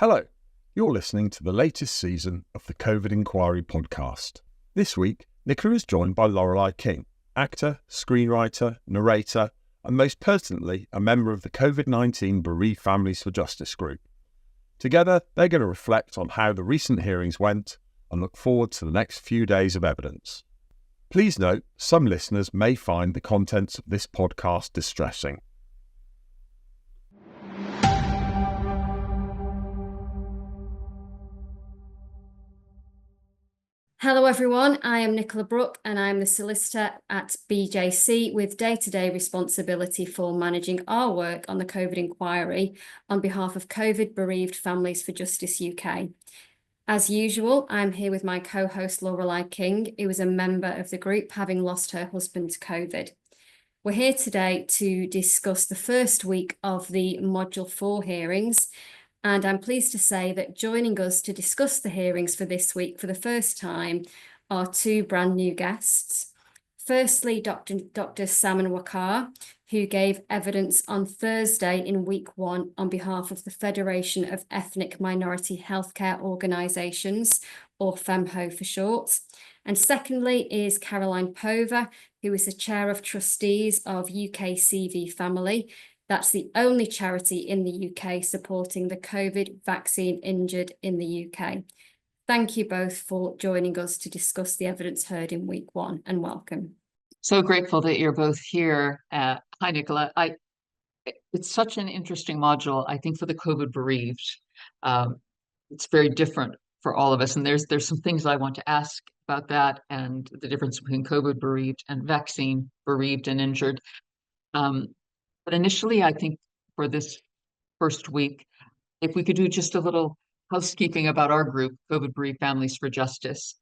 Hello, you're listening to the latest season of the COVID Inquiry podcast. This week, Nicola is joined by Lorelei King, actor, screenwriter, narrator, and most pertinently, a member of the COVID-19 Bereaved Families for Justice group. Together, they're going to reflect on how the recent hearings went and look forward to the next few days of evidence. Please note, some listeners may find the contents of this podcast distressing. Hello everyone, I am Nicola Brook and I'm the solicitor at BJC with day-to-day responsibility for managing our work on the COVID inquiry on behalf of COVID Bereaved Families for Justice UK. As usual, I'm here with my co-host Lorelei King, who is a member of the group having lost her husband to COVID. We're here today to discuss the first week of the Module 4 hearings, and I'm pleased to say that joining us to discuss the hearings for this week for the first time are two brand new guests. Firstly, Dr Salman Waqar, who gave evidence on Thursday in week 1 on behalf of the Federation of Ethnic Minority Healthcare Organisations, or FEMHO for short. And secondly is Caroline Pover, who is the chair of Trustees of UKCV Family. That's the only charity in the UK supporting the COVID vaccine injured in the UK. Thank you both for joining us to discuss the evidence heard in week 1, and welcome. So grateful that you're both here. Hi, Nicola. It's such an interesting module, I think, for the COVID bereaved. It's very different for all of us. And there's some things I want to ask about that and the difference between COVID bereaved and vaccine bereaved and injured. But initially, I think for this first week, if we could do just a little housekeeping about our group, COVID Bereaved Families for Justice.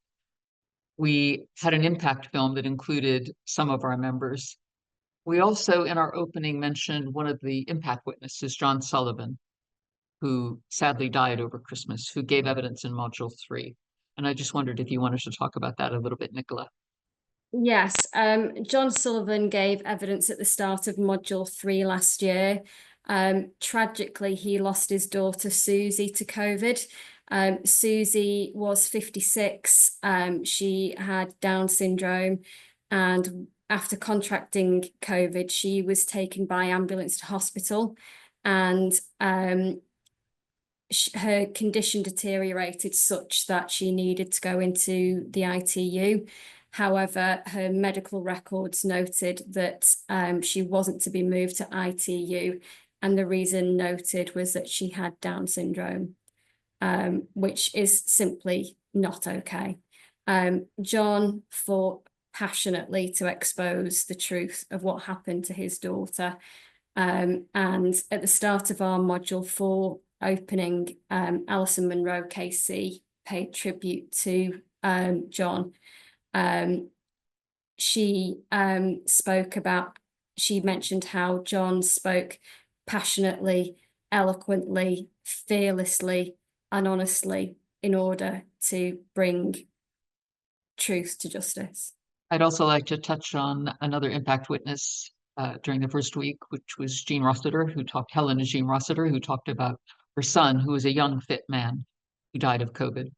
We had an impact film that included some of our members. We also, in our opening, mentioned one of the impact witnesses, John Sullivan, who sadly died over Christmas, who gave evidence in Module 3. And I just wondered if you wanted to talk about that a little bit, Nicola. Yes, John Sullivan gave evidence at the start of Module 3 last year. Tragically, he lost his daughter Susie to COVID. Susie was 56. She had Down syndrome, and after contracting COVID, she was taken by ambulance to hospital, and her condition deteriorated such that she needed to go into the ITU. However, her medical records noted that she wasn't to be moved to ITU, and the reason noted was that she had Down syndrome, which is simply not okay. John fought passionately to expose the truth of what happened to his daughter, and at the start of our Module 4 opening, Alison Munro KC paid tribute to John. She mentioned how John spoke passionately, eloquently, fearlessly, and honestly in order to bring truth to justice. I'd also like to touch on another impact witness during the first week, which was Helen Jean Rossiter, who talked about her son, who was a young, fit man who died of COVID,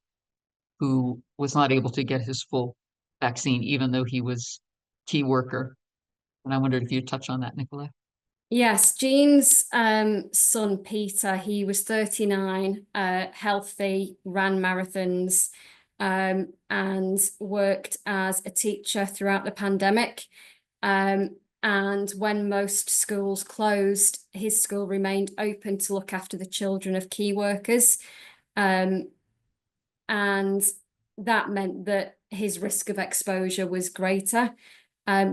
who was not able to get his full vaccine, even though he was a key worker. And I wondered if you'd touch on that, Nicola. Yes, Jean's son, Peter, he was 39, healthy, ran marathons, and worked as a teacher throughout the pandemic. And when most schools closed, his school remained open to look after the children of key workers. And that meant that his risk of exposure was greater.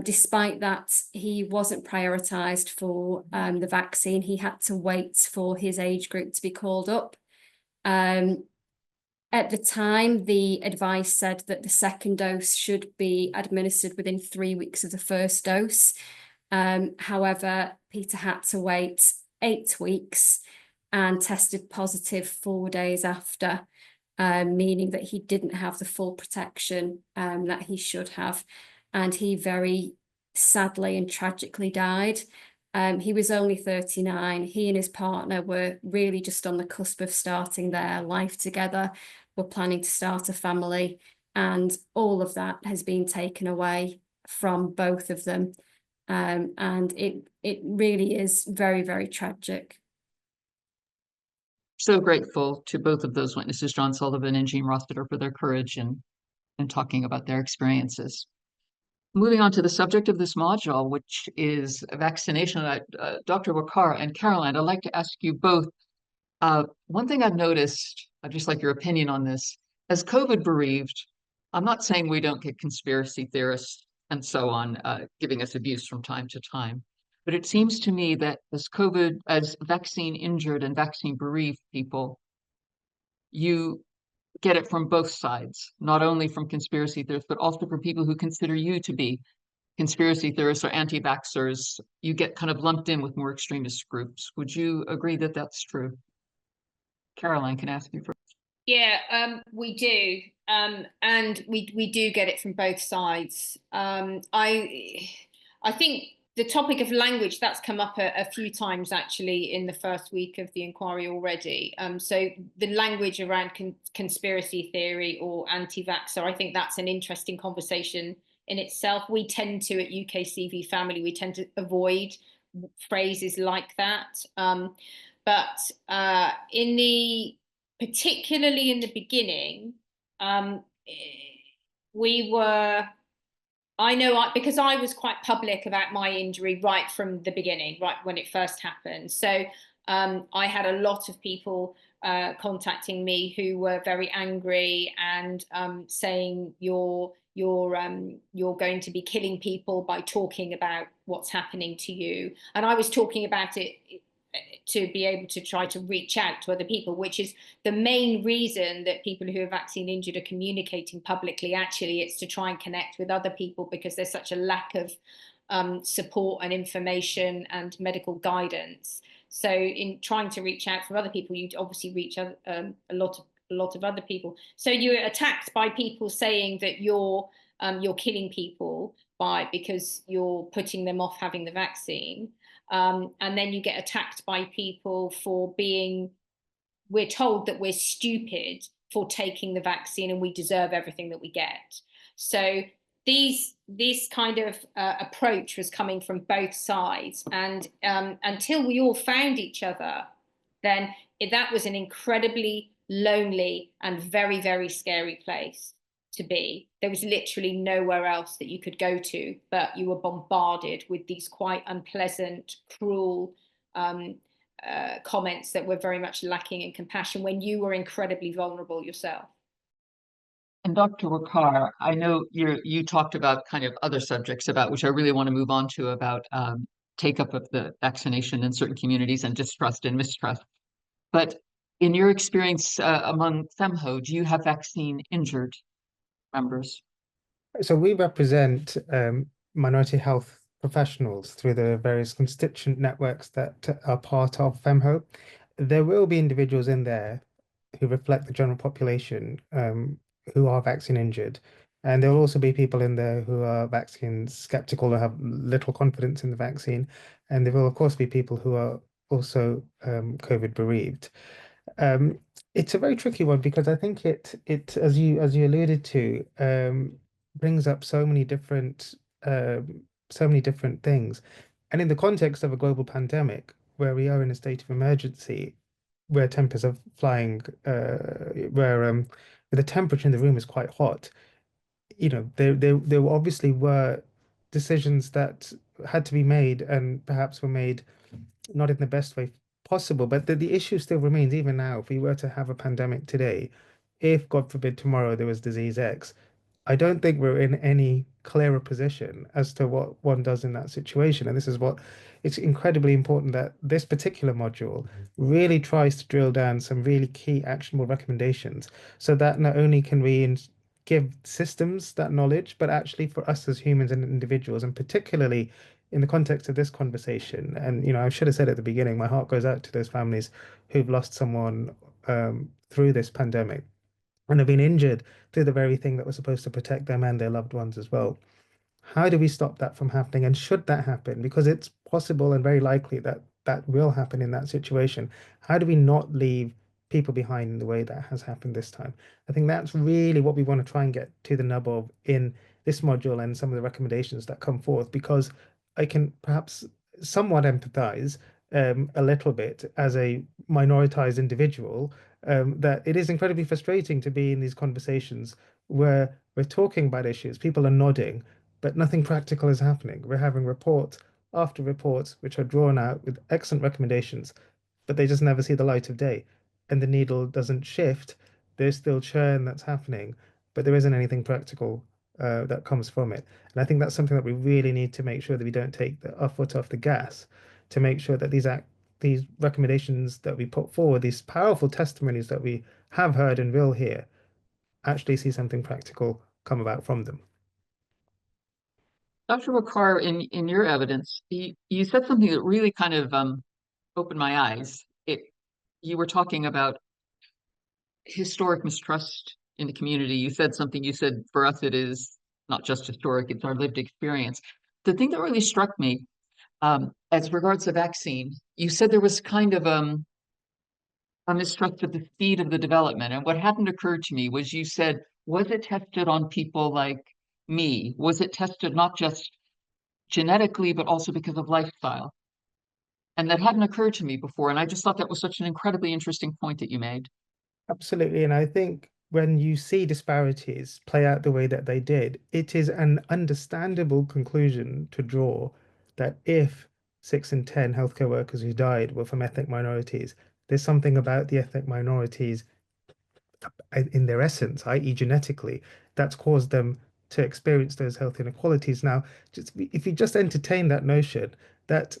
Despite that, he wasn't prioritised for the vaccine. He had to wait for his age group to be called up. At the time, the advice said that the second dose should be administered within 3 weeks of the first dose. However, Peter had to wait 8 weeks and tested positive 4 days after, meaning that he didn't have the full protection that he should have. And he very sadly and tragically died. He was only 39. He and his partner were really just on the cusp of starting their life together, were planning to start a family, and all of that has been taken away from both of them. And it really is very, very tragic. So grateful to both of those witnesses, John Sullivan and Jean Rossiter, for their courage and talking about their experiences. Moving on to the subject of this module, which is vaccination, Dr. Waqar and Caroline, I'd like to ask you both. One thing I've noticed, I'd just like your opinion on this. As COVID bereaved, I'm not saying we don't get conspiracy theorists and so on giving us abuse from time to time, but it seems to me that as vaccine injured and vaccine bereaved people, you get it from both sides, not only from conspiracy theorists, but also from people who consider you to be conspiracy theorists or anti-vaxxers. You get kind of lumped in with more extremist groups. Would you agree that that's true? Caroline, can I ask you first? Yeah, we do. And we do get it from both sides. I think the topic of language, that's come up a few times actually in the first week of the inquiry already. So the language around conspiracy theory or anti-vaxxer, I think that's an interesting conversation in itself. We tend to, at UKCV Family, we tend to avoid phrases like that. But particularly in the beginning, because I was quite public about my injury right from the beginning, right when it first happened. So I had a lot of people contacting me who were very angry and saying you're going to be killing people by talking about what's happening to you. And I was talking about it to be able to try to reach out to other people, which is the main reason that people who are vaccine injured are communicating publicly. Actually, it's to try and connect with other people because there's such a lack of support and information and medical guidance. So in trying to reach out for other people, you'd obviously reach a lot of other people. So you're attacked by people saying that you're killing people because you're putting them off having the vaccine. And then you get attacked by people for we're told that we're stupid for taking the vaccine and we deserve everything that we get. So this kind of approach was coming from both sides. And until we all found each other, then that was an incredibly lonely and very, very scary place to be. There was literally nowhere else that you could go to, but you were bombarded with these quite unpleasant, cruel comments that were very much lacking in compassion when you were incredibly vulnerable yourself. And Dr. Waqar, I know you talked about kind of other subjects about which I really want to move on to about take up of the vaccination in certain communities and distrust and mistrust. But in your experience among FEMHO, do you have vaccine injured members? So we represent minority health professionals through the various constituent networks that are part of FEMHO. There will be individuals in there who reflect the general population who are vaccine injured. And there will also be people in there who are vaccine skeptical or have little confidence in the vaccine. And there will, of course, be people who are also COVID bereaved. It's a very tricky one because I think it as you alluded to brings up so many different things, and in the context of a global pandemic where we are in a state of emergency, where tempers are flying, where the temperature in the room is quite hot, you know, there obviously were decisions that had to be made and perhaps were made not in the best way possible, but the issue still remains even now. If we were to have a pandemic today, if God forbid tomorrow there was disease X, I don't think we're in any clearer position as to what one does in that situation. And this is what it's incredibly important that this particular module really tries to drill down some really key actionable recommendations so that not only can we give systems that knowledge, but actually for us as humans and individuals, and particularly in the context of this conversation. And, you know, I should have said at the beginning, my heart goes out to those families who've lost someone through this pandemic and have been injured through the very thing that was supposed to protect them and their loved ones as well. How do we stop that from happening? And should that happen, because it's possible and very likely that that will happen in that situation, how do we not leave people behind in the way that has happened this time? I think that's really what we want to try and get to the nub of in this module and some of the recommendations that come forth, because I can perhaps somewhat empathize a little bit as a minoritized individual, that it is incredibly frustrating to be in these conversations where we're talking about issues, people are nodding, but nothing practical is happening. We're having report after report which are drawn out with excellent recommendations, but they just never see the light of day. And the needle doesn't shift. There's still churn that's happening, but there isn't anything practical that comes from it. And I think that's something that we really need to make sure that we don't take our foot off the gas, to make sure that these recommendations that we put forward, these powerful testimonies that we have heard and will hear, actually see something practical come about from them. Dr. Waqar, in your evidence, you said something that really kind of opened my eyes. You were talking about historic mistrust in the community. You said for us it is not just historic, it's our lived experience. The thing that really struck me, as regards the vaccine, you said there was kind of a mistrust of the speed of the development. And what hadn't occurred to me was, you said, was it tested on people like me? Was it tested not just genetically, but also because of lifestyle? And that hadn't occurred to me before. And I just thought that was such an incredibly interesting point that you made. Absolutely. And I think when you see disparities play out the way that they did, it is an understandable conclusion to draw that if 6 in 10 healthcare workers who died were from ethnic minorities, there's something about the ethnic minorities in their essence, i.e., genetically, that's caused them to experience those health inequalities. Now, just if you just entertain that notion that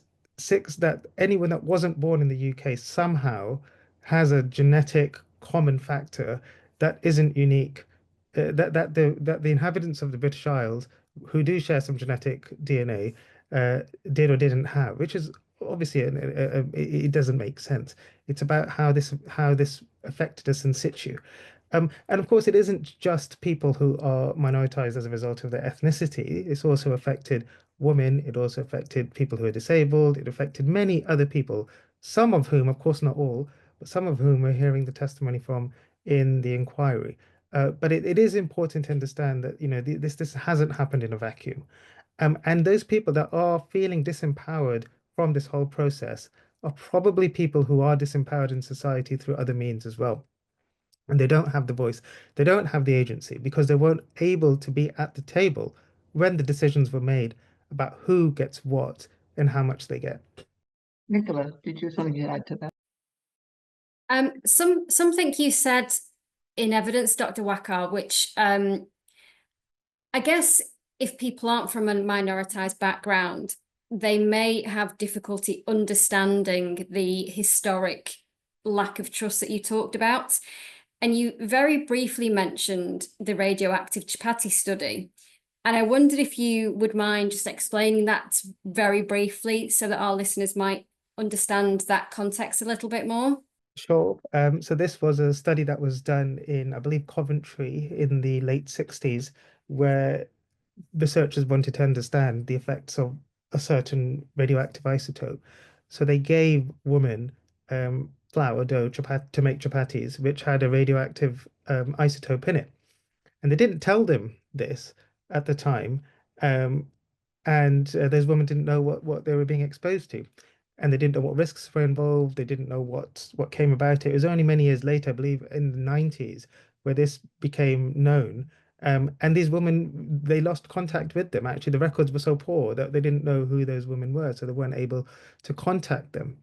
anyone that wasn't born in the UK somehow has a genetic common factor that isn't unique, that the inhabitants of the British Isles who do share some genetic DNA did or didn't have, which is obviously it doesn't make sense. It's about how this affected us in situ. And of course, it isn't just people who are minoritized as a result of their ethnicity. It's also affected women. It also affected people who are disabled. It affected many other people, some of whom, of course, not all, but some of whom we're hearing the testimony from in the inquiry. But it is important to understand that, this hasn't happened in a vacuum. And those people that are feeling disempowered from this whole process are probably people who are disempowered in society through other means as well. And they don't have the voice, they don't have the agency because they weren't able to be at the table when the decisions were made about who gets what and how much they get. Nicola, did you have something to add to that? Something you said in evidence, Dr. Waqar, which I guess if people aren't from a minoritized background, they may have difficulty understanding the historic lack of trust that you talked about. And you very briefly mentioned the radioactive chapati study. And I wondered if you would mind just explaining that very briefly so that our listeners might understand that context a little bit more. Sure. So this was a study that was done in, I believe, Coventry in the late 60s, where researchers wanted to understand the effects of a certain radioactive isotope. So they gave women flour dough to make chapatis, which had a radioactive isotope in it. And they didn't tell them this at the time. And those women didn't know what they were being exposed to. And they didn't know what risks were involved. They didn't know what came about it. It was only many years later, I believe in the 90s, where this became known. And these women, they lost contact with them. Actually, the records were so poor that they didn't know who those women were, so they weren't able to contact them.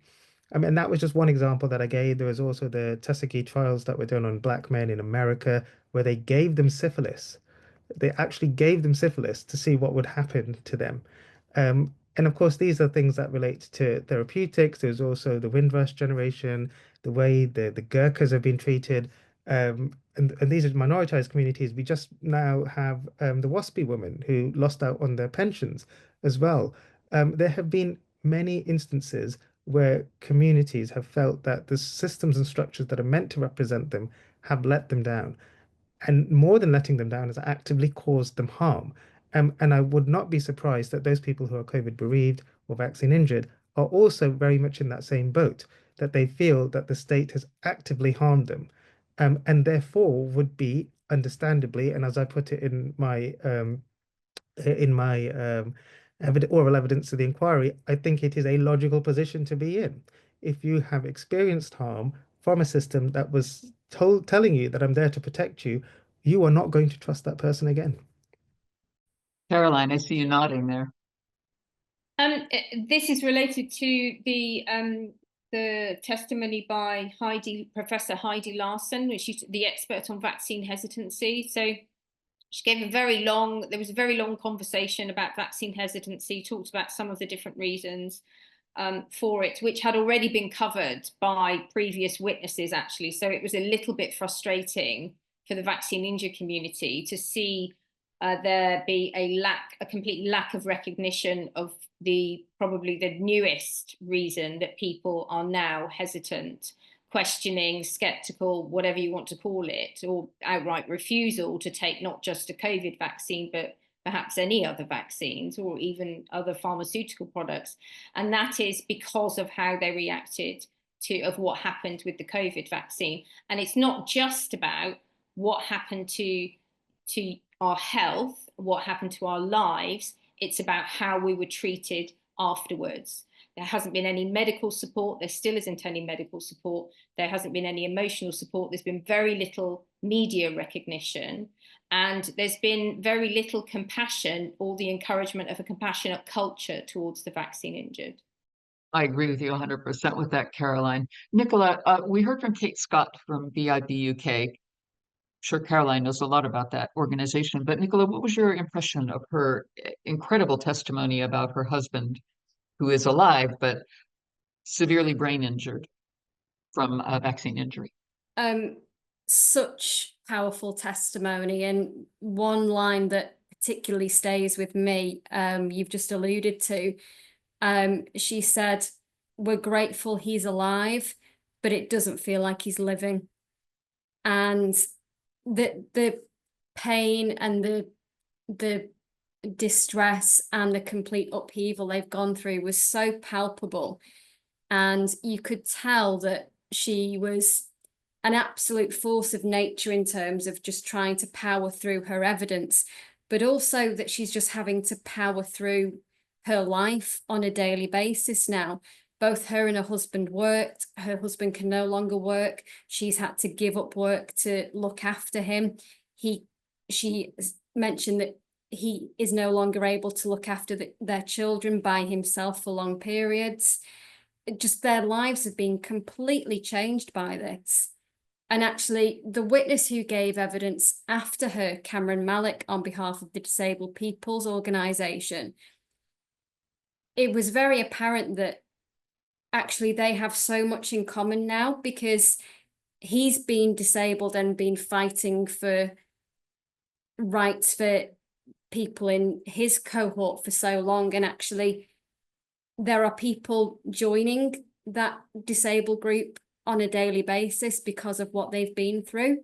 I mean, that was just one example that I gave. There was also the Tuskegee trials that were done on black men in America, where they gave them syphilis. They actually gave them syphilis to see what would happen to them. And of course, these are things that relate to therapeutics. There's also the Windrush generation, the way the Gurkhas have been treated. And these are minoritized communities. We just now have the WASPy women who lost out on their pensions as well. There have been many instances where communities have felt that the systems and structures that are meant to represent them have let them down. And more than letting them down, has actively caused them harm. And I would not be surprised that those people who are COVID bereaved or vaccine injured are also very much in that same boat, that they feel that the state has actively harmed them, and therefore would be understandably, and as I put it in my oral evidence to the inquiry, I think it is a logical position to be in. If you have experienced harm from a system that was telling you that I'm there to protect you, you are not going to trust that person again. Caroline, I see you nodding there. This is related to the testimony by Professor Heidi Larson, she's the expert on vaccine hesitancy. So she gave there was a very long conversation about vaccine hesitancy, talked about some of the different reasons for it, which had already been covered by previous witnesses, actually. So it was a little bit frustrating for the vaccine injured community to see there be a complete lack of recognition of probably the newest reason that people are now hesitant, questioning, skeptical, whatever you want to call it, or outright refusal to take not just a COVID vaccine, but perhaps any other vaccines or even other pharmaceutical products. And that is because of how they reacted of what happened with the COVID vaccine. And it's not just about what happened to our health, what happened to our lives. It's about how we were treated afterwards. There hasn't been any medical support. There still isn't any medical support. There hasn't been any emotional support. There's been very little media recognition. And there's been very little compassion or the encouragement of a compassionate culture towards the vaccine injured. I agree with you 100% with that, Caroline. Nicola, we heard from Kate Scott from VIB UK. I'm sure Caroline knows a lot about that organization. But Nicola, what was your impression of her incredible testimony about her husband, who is alive, but severely brain injured from a vaccine injury? Such powerful testimony, and one line that particularly stays with me, you've just alluded to. She said, "We're grateful he's alive, but it doesn't feel like he's living." And the pain and the distress and the complete upheaval they've gone through was so palpable, and you could tell that she was an absolute force of nature in terms of just trying to power through her evidence, but also that she's just having to power through her life on a daily basis now. Both her and her husband worked. Her husband can no longer work. She's had to give up work to look after him. She mentioned that he is no longer able to look after their children by himself for long periods. Just their lives have been completely changed by this. And actually, the witness who gave evidence after her, Cameron Malik, on behalf of the Disabled People's Organisation, it was very apparent that actually they have so much in common now, because he's been disabled and been fighting for rights for people in his cohort for so long. And actually, there are people joining that disabled group on a daily basis because of what they've been through.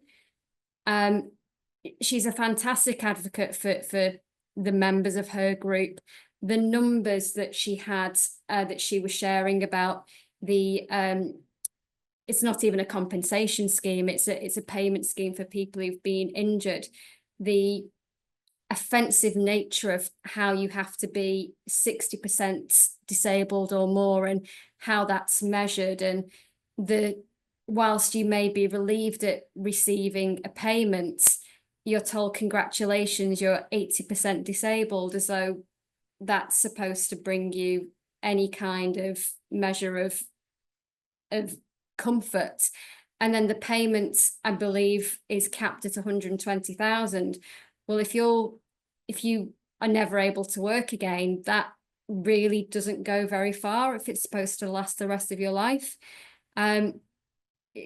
She's a fantastic advocate for the members of her group. The numbers that she had, that she was sharing about the, it's not even a compensation scheme, it's a payment scheme for people who've been injured. The offensive nature of how you have to be 60% disabled or more, and how that's measured, and whilst you may be relieved at receiving a payment, you're told congratulations, you're 80% disabled, as though that's supposed to bring you any kind of measure of comfort. And then the payment, I believe, is capped at 120,000. Well, if you are never able to work again, that really doesn't go very far if it's supposed to last the rest of your life.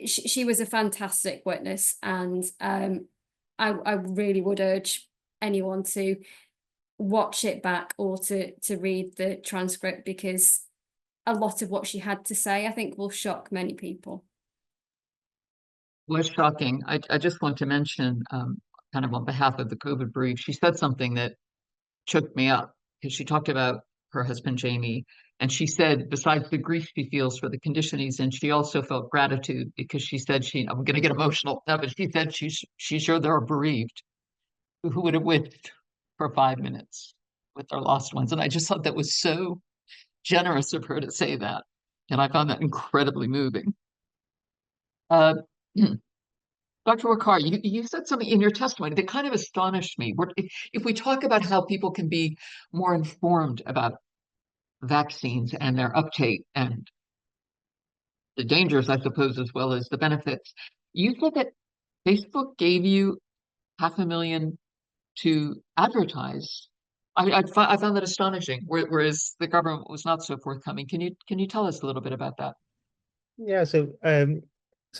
She was a fantastic witness, and I really would urge anyone to watch it back or to read the transcript, because a lot of what she had to say, I think, will shock many people. Was shocking. I just want to mention, kind of on behalf of the COVID brief, she said something that choked me up because she talked about her husband, Jamie. And she said, besides the grief she feels for the condition he's in, she also felt gratitude because she said I'm going to get emotional now, but she said she's sure there are bereaved who would have wished for 5 minutes with their lost ones. And I just thought that was so generous of her to say that. And I found that incredibly moving. Dr. Waqar, you said something in your testimony that kind of astonished me. If we talk about how people can be more informed about vaccines and their uptake and the dangers, I suppose, as well as the benefits, you said that Facebook gave you $500,000 to advertise. I found that astonishing, whereas the government was not so forthcoming. Can you tell us a little bit about that? Yeah, so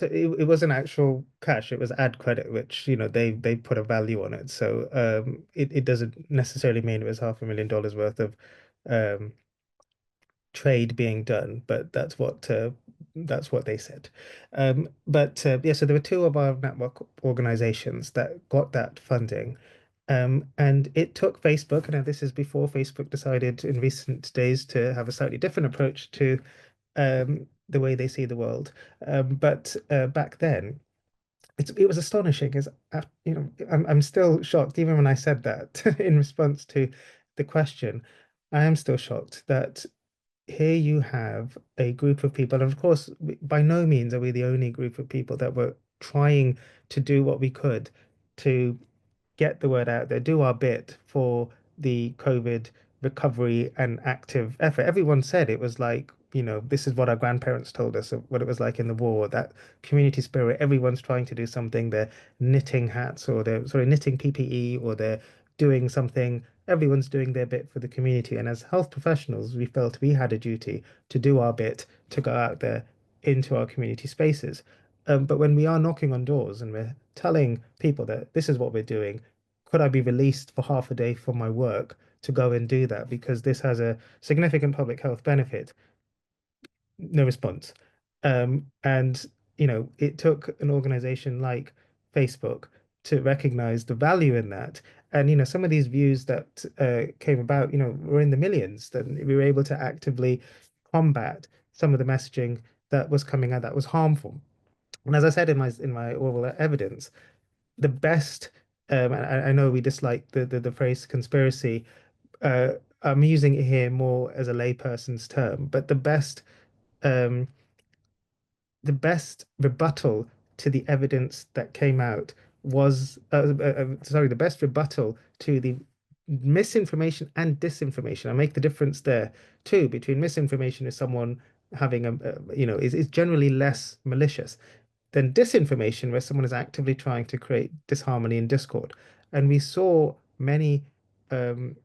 it wasn't actual cash, it was ad credit, which they put a value on it. So it doesn't necessarily mean it was $500,000 worth of um trade being done, but that's what they said. But yeah, so there were two of our network organizations that got that funding. And it took Facebook, and this is before Facebook decided in recent days to have a slightly different approach to the way they see the world. But back then, it was astonishing. I'm still shocked, even when I said that in response to the question. I am still shocked that here you have a group of people, and of course, by no means are we the only group of people that were trying to do what we could to get the word out there, do our bit for the COVID recovery and active effort. Everyone said it was like, this is what our grandparents told us of what it was like in the war, that community spirit. Everyone's trying to do something. They're knitting hats, or they're knitting PPE, or they're doing something. Everyone's doing their bit for the community. And as health professionals, we felt we had a duty to do our bit to go out there into our community spaces. But when we are knocking on doors and we're telling people that this is what we're doing, could I be released for half a day from my work to go and do that because this has a significant public health benefit? No response. And it took an organization like Facebook to recognize the value in that. And some of these views that came about, were in the millions. That we were able to actively combat some of the messaging that was coming out that was harmful. And as I said in my oral evidence, the best, and I know we dislike the phrase conspiracy. Uh, I'm using it here more as a layperson's term, but um, the best rebuttal to the evidence that came out was, sorry, the best rebuttal to the misinformation and disinformation. I make the difference there too, between misinformation is someone having is generally less malicious than disinformation, where someone is actively trying to create disharmony and discord. And we saw many um,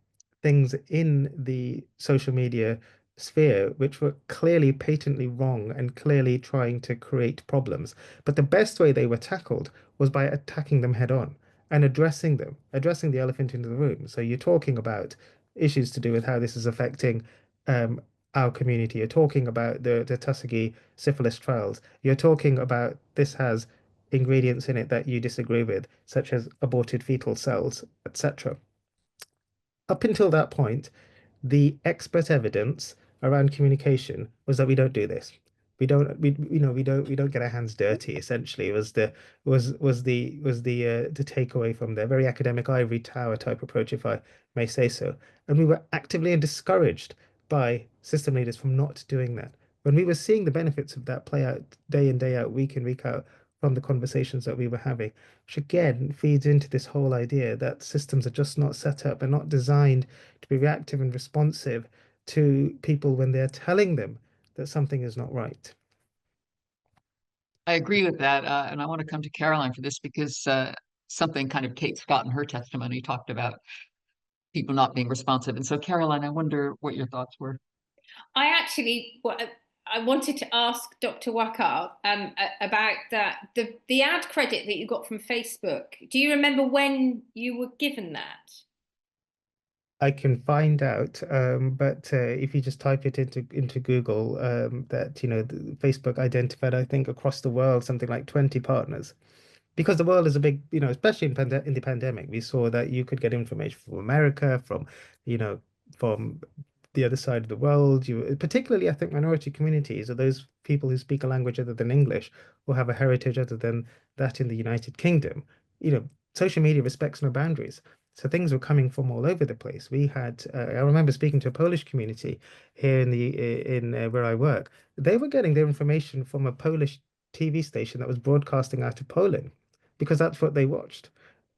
things in the social media sphere which were clearly patently wrong and clearly trying to create problems. But the best way they were tackled was by attacking them head on and addressing the elephant into the room. So you're talking about issues to do with how this is affecting um, our community. You're talking about the Tuskegee syphilis trials. You're talking about this has ingredients in it that you disagree with, such as aborted fetal cells, etc. Up until that point, the expert evidence around communication was that we don't do this. We don't get our hands dirty, essentially, was the takeaway from their very academic ivory tower type approach, if I may say so. And we were actively and discouraged by system leaders from not doing that. When we were seeing the benefits of that play out day in, day out, week in, week out from the conversations that we were having, which again feeds into this whole idea that systems are just not set up and not designed to be reactive and responsive to people when they're telling them that something is not right. I agree with that. And I want to come to Caroline for this because something kind of Kate Scott in her testimony talked about people not being responsive. And so, Caroline, I wonder what your thoughts were. I wanted to ask Dr. Waqar about that, the ad credit that you got from Facebook. Do you remember when you were given that? I can find out, but if you just type it into Google, that Facebook identified, I think, across the world something like 20 partners because the world is a big, especially in the pandemic, we saw that you could get information from America, you know, from the other side of the world. Particularly, I think, minority communities or those people who speak a language other than English or have a heritage other than that in the United Kingdom. Social media respects no boundaries. So things were coming from all over the place. We had, I remember speaking to a Polish community here in where I work. They were getting their information from a Polish TV station that was broadcasting out of Poland because that's what they watched.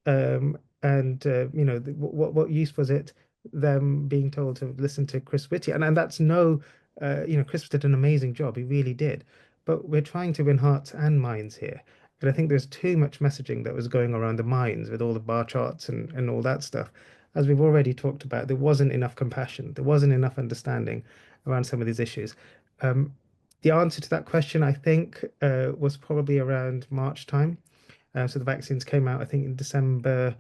And what use was it them being told to listen to Chris Whitty? And that's Chris did an amazing job. He really did. But we're trying to win hearts and minds here. And I think there's too much messaging that was going around the minds with all the bar charts and all that stuff. As we've already talked about, there wasn't enough compassion. There wasn't enough understanding around some of these issues. The answer to that question, I think, was probably around March time. So the vaccines came out, I think, in December,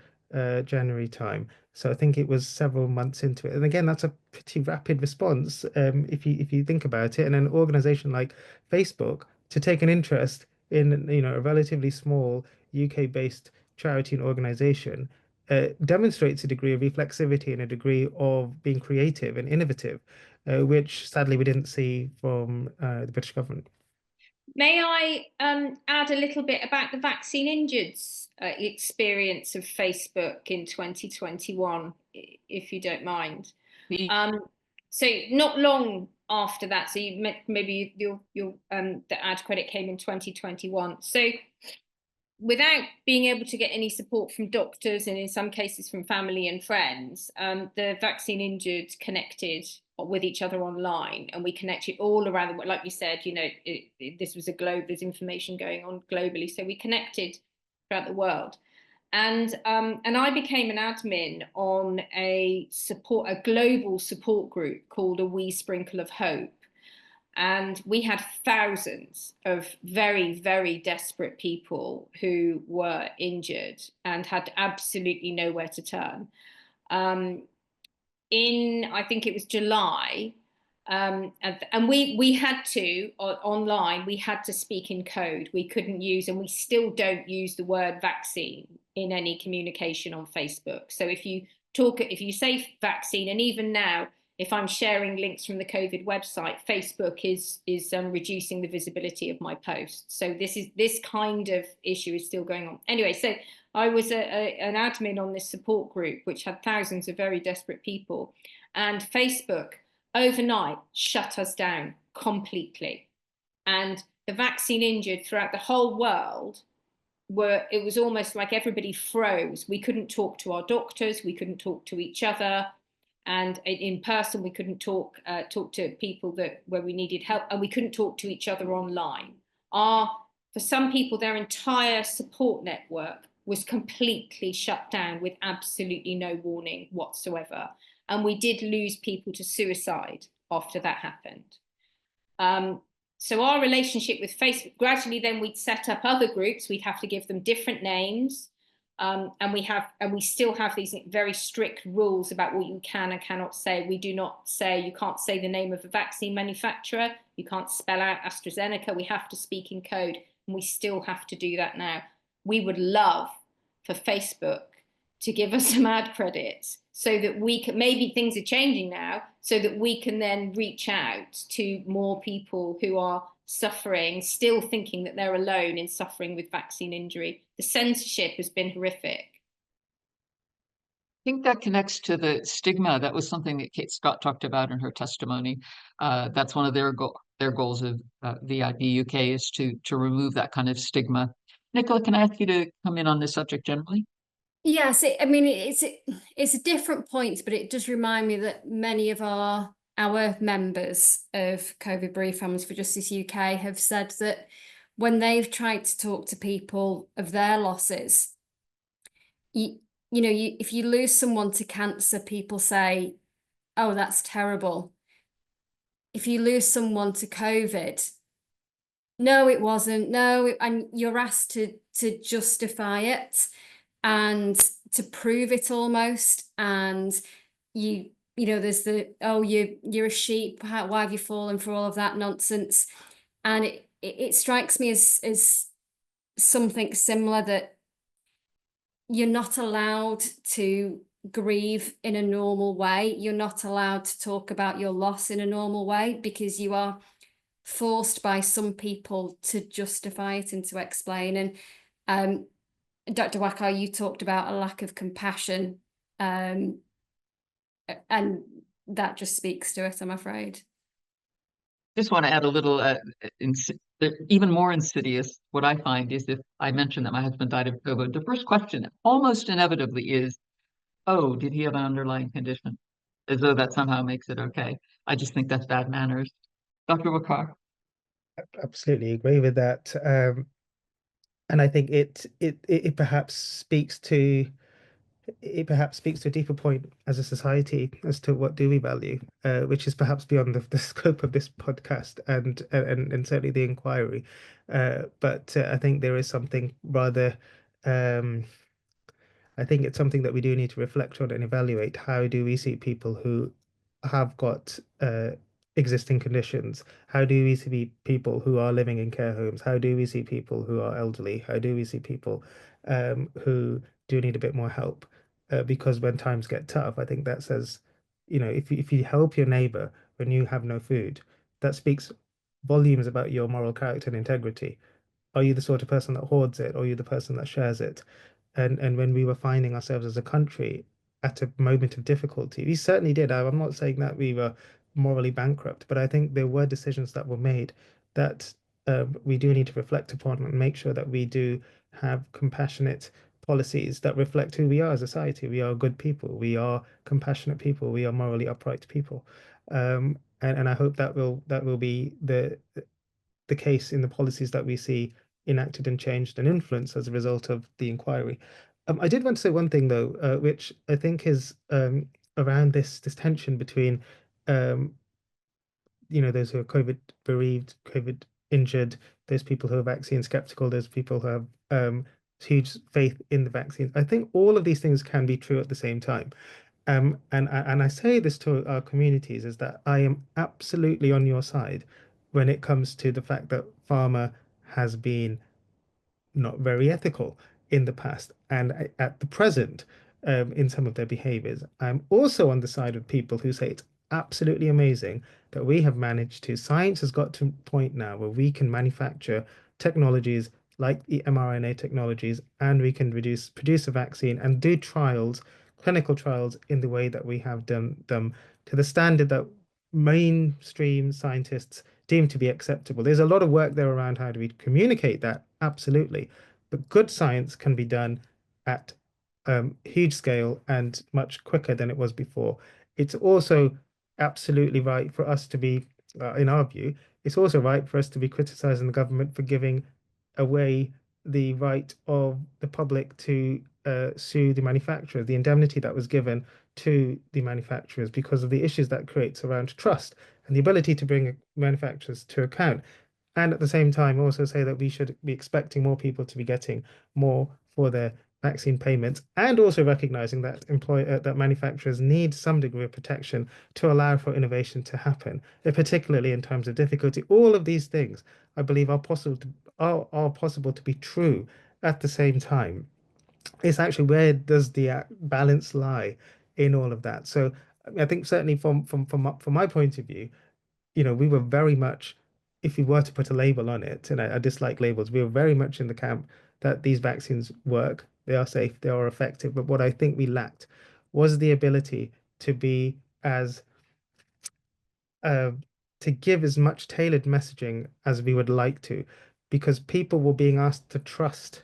January time. So I think it was several months into it. And again, that's a pretty rapid response, if you think about it. And an organization like Facebook to take an interest in, a relatively small UK-based charity and organization demonstrates a degree of reflexivity and a degree of being creative and innovative, which sadly we didn't see from the British government. May I add a little bit about the vaccine injured's experience of Facebook in 2021, if you don't mind? So not long after that, so maybe the ad credit came in 2021. So without being able to get any support from doctors and in some cases from family and friends, the vaccine injured connected with each other online, and we connected all around the world. Like you said, this was a globe, there's information going on globally, so we connected throughout the world. And I became an admin on a global support group called A Wee Sprinkle of Hope. And we had thousands of very, very desperate people who were injured and had absolutely nowhere to turn. I think it was July, and we had to, online, we had to speak in code. We couldn't use, and we still don't use the word vaccine in any communication on Facebook. So if you say vaccine, and even now, if I'm sharing links from the COVID website, Facebook is reducing the visibility of my posts. So this kind of issue is still going on. Anyway, so I was an admin on this support group, which had thousands of very desperate people. And Facebook overnight shut us down completely. And the vaccine injured throughout the whole world it was almost like everybody froze. We couldn't talk to our doctors. We couldn't talk to each other. And in person, we couldn't talk to people where we needed help, and we couldn't talk to each other online. For some people, their entire support network was completely shut down with absolutely no warning whatsoever. And we did lose people to suicide after that happened. So our relationship with Facebook, gradually then we'd set up other groups. We'd have to give them different names. And we still have these very strict rules about what you can and cannot say. We do not say, you can't say the name of a vaccine manufacturer. You can't spell out AstraZeneca. We have to speak in code, and we still have to do that now. We would love for Facebook to give us some ad credits so that we can, maybe things are changing now, so that we can then reach out to more people who are suffering, still thinking that they're alone in suffering with vaccine injury. The censorship has been horrific. I think that connects to the stigma. That was something that Kate Scott talked about in her testimony. That's one of their goals of VIB UK is to remove that kind of stigma. Nicola, can I ask you to come in on this subject generally? Yes, it's a different point, but it does remind me that many of our members of COVID Bereaved Families for Justice UK have said that when they've tried to talk to people of their losses, if you lose someone to cancer, people say, "Oh, that's terrible." If you lose someone to COVID, no, it wasn't. No, and you're asked to justify it and to prove it almost. And there's you're a sheep. Why have you fallen for all of that nonsense? And it strikes me as something similar, that you're not allowed to grieve in a normal way. You're not allowed to talk about your loss in a normal way, because you are forced by some people to justify it and to explain. And Dr. Waqar, you talked about a lack of compassion, and that just speaks to it, I'm afraid. Just want to add a little, even more insidious, what I find is, if I mention that my husband died of COVID, the first question almost inevitably is, oh, did he have an underlying condition? As though that somehow makes it okay. I just think that's bad manners. Dr. Waqar. Absolutely agree with that. And I think it perhaps speaks to a deeper point as a society as to what do we value, which is perhaps beyond the scope of this podcast and certainly the inquiry. But I think there is something rather I think it's something that we do need to reflect on and evaluate. How do we see people who have got existing conditions? How do we see people who are living in care homes? How do we see people who are elderly? How do we see people who do need a bit more help? Because when times get tough, I think that says, if you help your neighbor when you have no food, that speaks volumes about your moral character and integrity. Are you the sort of person that hoards it, or are you the person that shares it? And when we were finding ourselves as a country at a moment of difficulty, we certainly did. I'm not saying that we were morally bankrupt, but I think there were decisions that were made that we do need to reflect upon and make sure that we do have compassionate policies that reflect who we are as a society. We are good people. We are compassionate people. We are morally upright people. And I hope that will be the case in the policies that we see enacted and changed and influenced as a result of the inquiry. I did want to say one thing though, which I think is around this tension between those who are COVID bereaved, COVID injured, those people who are vaccine skeptical, those people who have huge faith in the vaccines. I think all of these things can be true at the same time. And I say this to our communities, is that I am absolutely on your side when it comes to the fact that pharma has been not very ethical in the past and at the present in some of their behaviors. I'm also on the side of people who say it's absolutely amazing that we have managed to, science has got to a point now where we can manufacture technologies like the mRNA technologies, and we can produce a vaccine and do trials, clinical trials, in the way that we have done them to the standard that mainstream scientists deem to be acceptable. There's a lot of work there around how do we communicate that, absolutely. But good science can be done at huge scale and much quicker than it was before. It's also absolutely right for us to be, in our view, it's also right for us to be criticizing the government for giving away the right of the public to sue the manufacturer, the indemnity that was given to the manufacturers because of the issues that creates around trust and the ability to bring manufacturers to account. And at the same time, also say that we should be expecting more people to be getting more for their vaccine payments, and also recognizing that that manufacturers need some degree of protection to allow for innovation to happen, particularly in times of difficulty. All of these things, I believe, are possible to be true at the same time. It's actually, where does the balance lie in all of that? So I think certainly from my point of view, we were very much, if we were to put a label on it, and I dislike labels, we were very much in the camp that these vaccines work, they are safe, they are effective. But what I think we lacked was the ability to be as to give as much tailored messaging as we would like to, because people were being asked to trust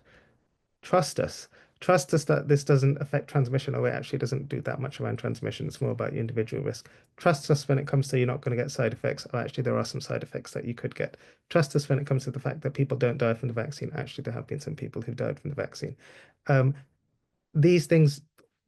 us. Trust us that this doesn't affect transmission. Oh, it actually doesn't do that much around transmission. It's more about your individual risk. Trust us when it comes to you're not going to get side effects. Oh, actually, there are some side effects that you could get. Trust us when it comes to the fact that people don't die from the vaccine. Actually, there have been some people who've died from the vaccine. These things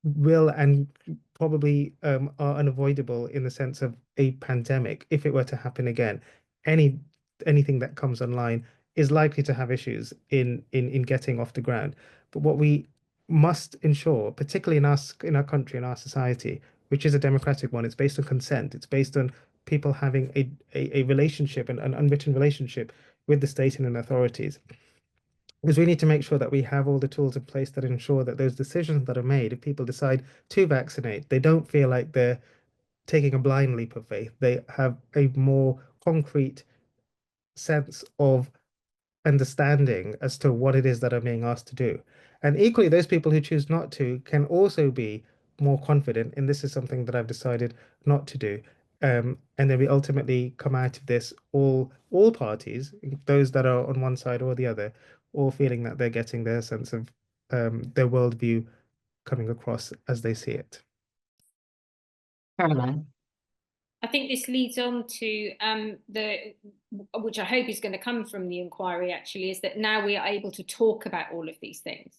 will and probably are unavoidable in the sense of a pandemic. If it were to happen again, anything that comes online is likely to have issues in getting off the ground. But what we must ensure, particularly in our country, in our society, which is a democratic one, it's based on consent, it's based on people having a relationship, an unwritten relationship with the state and authorities, Because we need to make sure that we have all the tools in place that ensure that those decisions that are made, if people decide to vaccinate, they don't feel like they're taking a blind leap of faith. They have a more concrete sense of understanding as to what it is that are being asked to do. And equally, those people who choose not to can also be more confident in this is something that I've decided not to do. And then we ultimately come out of this, all parties, those that are on one side or the other, all feeling that they're getting their sense of their worldview coming across as they see it. Caroline. I think this leads on to which I hope is going to come from the inquiry actually, is that now we are able to talk about all of these things.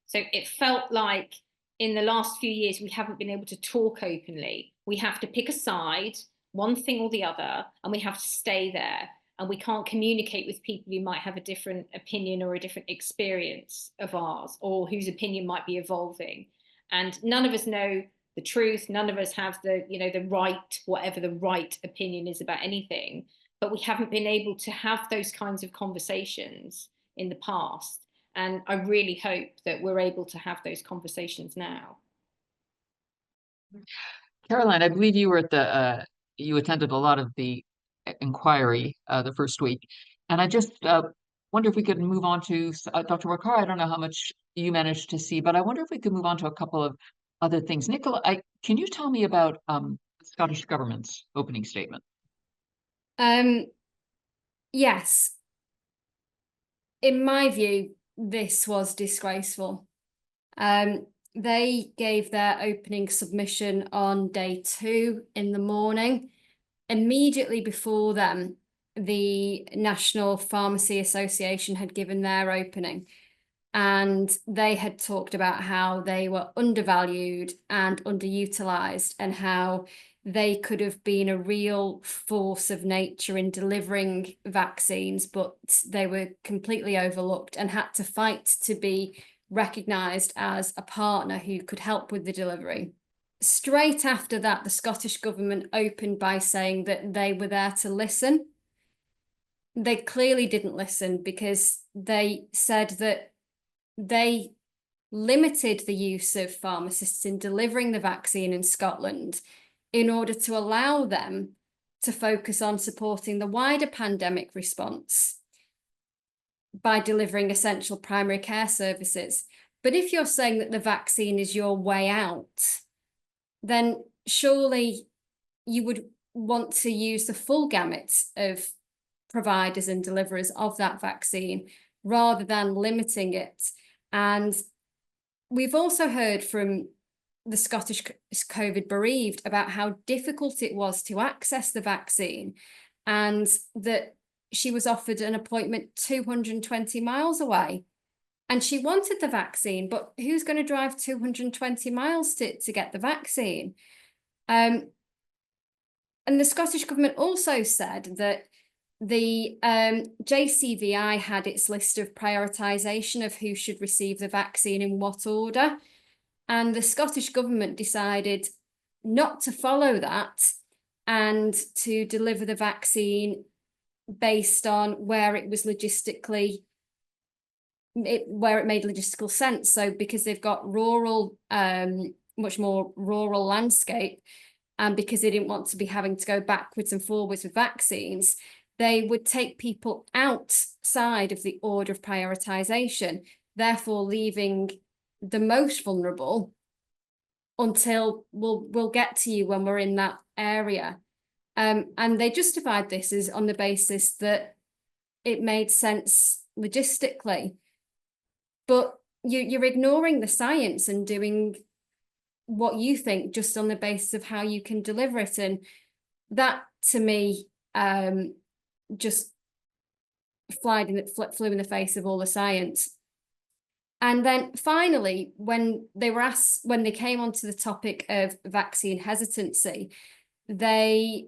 So it felt like in the last few years, we haven't been able to talk openly. We have to pick a side, one thing or the other, and we have to stay there. And we can't communicate with people who might have a different opinion or a different experience of ours, or whose opinion might be evolving. And none of us know the truth. None of us have the, the right, whatever the right opinion is about anything. But we haven't been able to have those kinds of conversations in the past. And I really hope that we're able to have those conversations now. Caroline, I believe you were at you attended a lot of the inquiry the first week. And I just wonder if we could move on to Dr. Waqar. I don't know how much you managed to see, but I wonder if we could move on to a couple of other things. Nicola, can you tell me about the Scottish Government's opening statement? Yes. In my view, this was disgraceful. They gave their opening submission on day 2 in the morning. Immediately before them, the National Pharmacy Association had given their opening, and they had talked about how they were undervalued and underutilized, and how they could have been a real force of nature in delivering vaccines, but they were completely overlooked and had to fight to be recognised as a partner who could help with the delivery. Straight after that, the Scottish Government opened by saying that they were there to listen. They clearly didn't listen, because they said that they limited the use of pharmacists in delivering the vaccine in Scotland in order to allow them to focus on supporting the wider pandemic response by delivering essential primary care services. But if you're saying that the vaccine is your way out, then surely you would want to use the full gamut of providers and deliverers of that vaccine rather than limiting it. And we've also heard from the Scottish COVID bereaved about how difficult it was to access the vaccine, and that she was offered an appointment 220 miles away. And she wanted the vaccine, but who's going to drive 220 miles to get the vaccine? And the Scottish Government also said that the JCVI had its list of prioritisation of who should receive the vaccine in what order. And the Scottish Government decided not to follow that and to deliver the vaccine based on where it was logistically, where it made logistical sense. So because they've got rural, much more rural landscape, and because they didn't want to be having to go backwards and forwards with vaccines, they would take people outside of the order of prioritisation, therefore leaving the most vulnerable until we'll get to you when we're in that area. And they justified this as on the basis that it made sense logistically. But you're ignoring the science and doing what you think just on the basis of how you can deliver it. And that, to me, just flew in the face of all the science. And then finally, when they came onto the topic of vaccine hesitancy, they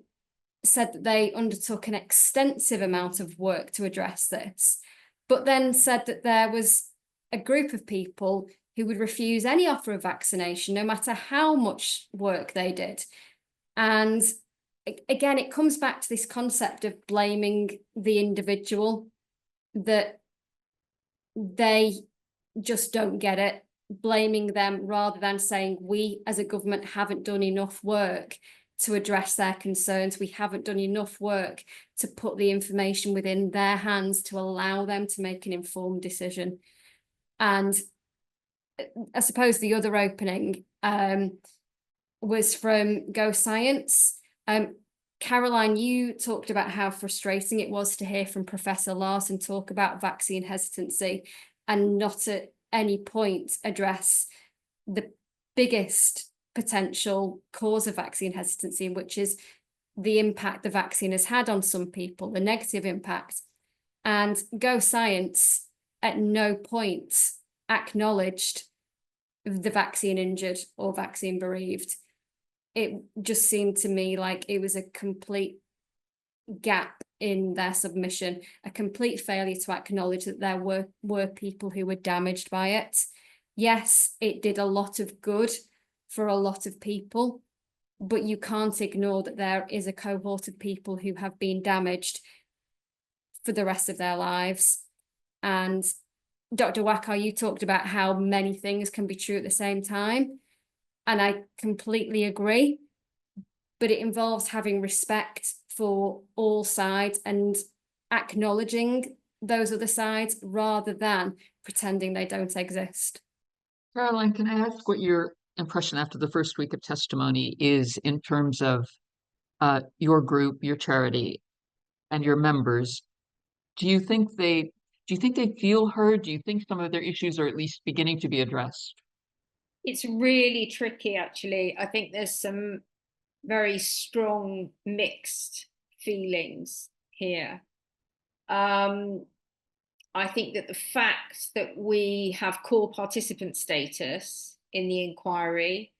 said that they undertook an extensive amount of work to address this, but then said that there was a group of people who would refuse any offer of vaccination, no matter how much work they did. And again, it comes back to this concept of blaming the individual, that they just don't get it, blaming them rather than saying we as a government haven't done enough work to address their concerns. We haven't done enough work to put the information within their hands to allow them to make an informed decision. And I suppose the other opening was from Go Science. Caroline, you talked about how frustrating it was to hear from Professor Larson talk about vaccine hesitancy and not at any point address the biggest potential cause of vaccine hesitancy, which is the impact the vaccine has had on some people, the negative impact. And Go Science at no point acknowledged the vaccine injured or vaccine bereaved. It just seemed to me like it was a complete gap in their submission, a complete failure to acknowledge that there were people who were damaged by it. Yes, it did a lot of good for a lot of people, but you can't ignore that there is a cohort of people who have been damaged for the rest of their lives. And Dr. Waqar, you talked about how many things can be true at the same time. And I completely agree, but it involves having respect for all sides and acknowledging those other sides rather than pretending they don't exist. Caroline, can I ask what your impression after the first week of testimony is in terms of your group, your charity, and your members? Do you think they feel heard? Do you think some of their issues are at least beginning to be addressed? It's really tricky, actually. I think there's some very strong mixed feelings here. I think that the fact that we have core participant status in the inquiry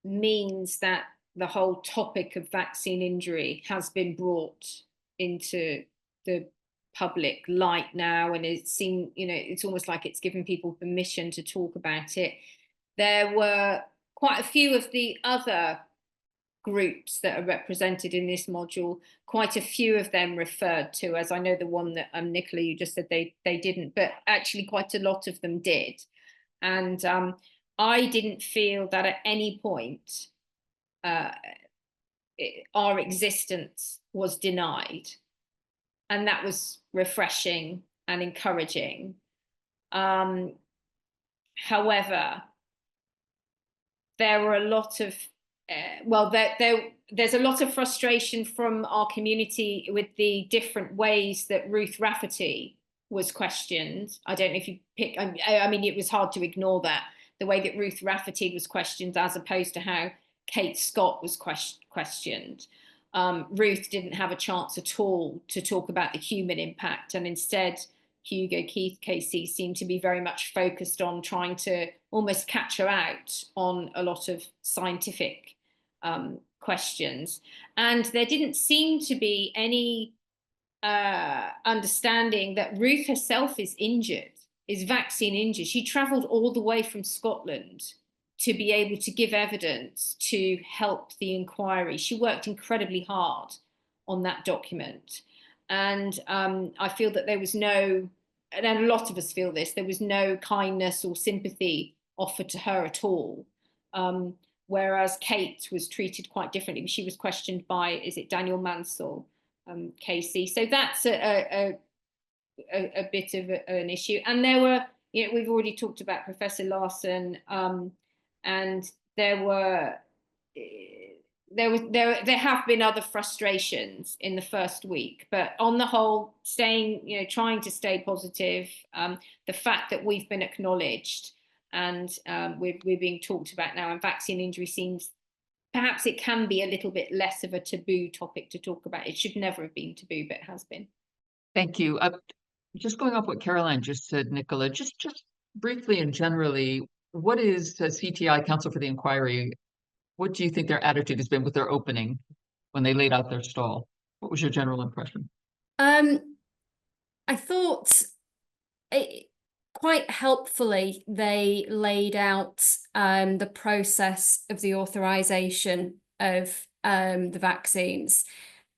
means that the whole topic of vaccine injury has been brought into the public light now, and it's seen, it's almost like it's given people permission to talk about it. There were quite a few of the other groups that are represented in this module, quite a few of them referred to, as I know the one that Nicola, you just said they didn't, but actually quite a lot of them did. And I didn't feel that at any point our existence was denied. And that was refreshing and encouraging. However, there were a lot of, there's a lot of frustration from our community with the different ways that Ruth Rafferty was questioned. I don't know if you pick, I mean, it was hard to ignore that, the way that Ruth Rafferty was questioned as opposed to how Kate Scott was questioned. Ruth didn't have a chance at all to talk about the human impact, and instead Hugo Keith KC seemed to be very much focused on trying to almost catch her out on a lot of scientific questions. And there didn't seem to be any understanding that Ruth herself is injured, is vaccine injured. She travelled all the way from Scotland to be able to give evidence to help the inquiry. She worked incredibly hard on that document. And I feel that there was no, and a lot of us feel this, there was no kindness or sympathy offered to her at all. Whereas Kate was treated quite differently. She was questioned by, is it Daniel Mansell, KC? So that's a bit of an issue. And there were, we've already talked about Professor Larson, and there have been other frustrations in the first week, but on the whole, trying to stay positive. The fact that we've been acknowledged and we're being talked about now, and vaccine injury seems, perhaps it can be a little bit less of a taboo topic to talk about. It should never have been taboo, but it has been. Thank you. Just going off what Caroline just said, Nicola, just briefly and generally, what is CTI, Council for the Inquiry, what do you think their attitude has been with their opening when they laid out their stall? What was your general impression? I thought quite helpfully they laid out the process of the authorization of the vaccines.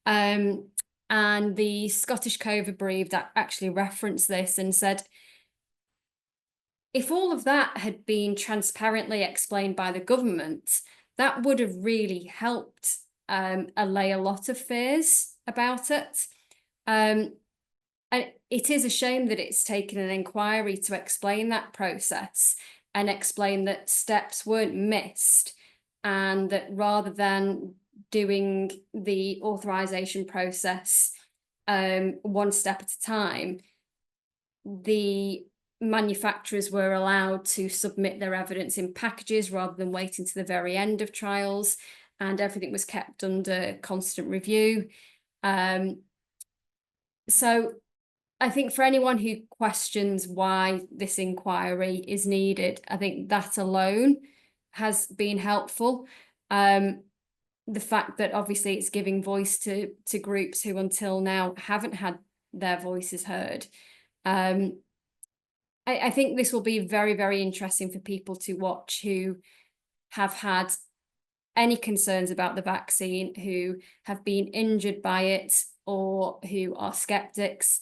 And And the Scottish COVID bereaved actually referenced this and said, if all of that had been transparently explained by the government, that would have really helped allay a lot of fears about it. And it is a shame that it's taken an inquiry to explain that process and explain that steps weren't missed, and that rather than doing the authorization process one step at a time, the manufacturers were allowed to submit their evidence in packages rather than waiting to the very end of trials, and everything was kept under constant review. So I think for anyone who questions why this inquiry is needed, I think that alone has been helpful. The fact that obviously it's giving voice to groups who until now haven't had their voices heard. I think this will be very, very interesting for people to watch who have had any concerns about the vaccine, who have been injured by it, or who are skeptics.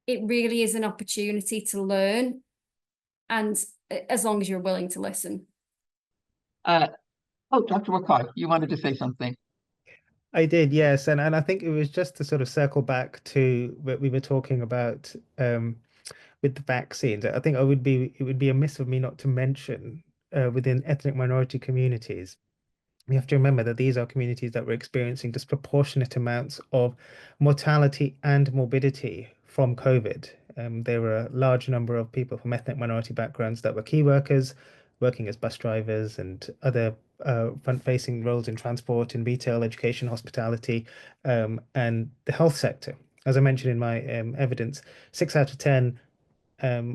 It really is an opportunity to learn, and as long as you're willing to listen. Oh, Dr. Waqar, you wanted to say something. I did, yes, and I think it was just to sort of circle back to what we were talking about with the vaccines. I think it would be amiss of me not to mention within ethnic minority communities. We have to remember that these are communities that were experiencing disproportionate amounts of mortality and morbidity from COVID. There were a large number of people from ethnic minority backgrounds that were key workers, working as bus drivers and other front-facing roles in transport, in retail, education, hospitality, and the health sector. As I mentioned in my evidence, 6 out of 10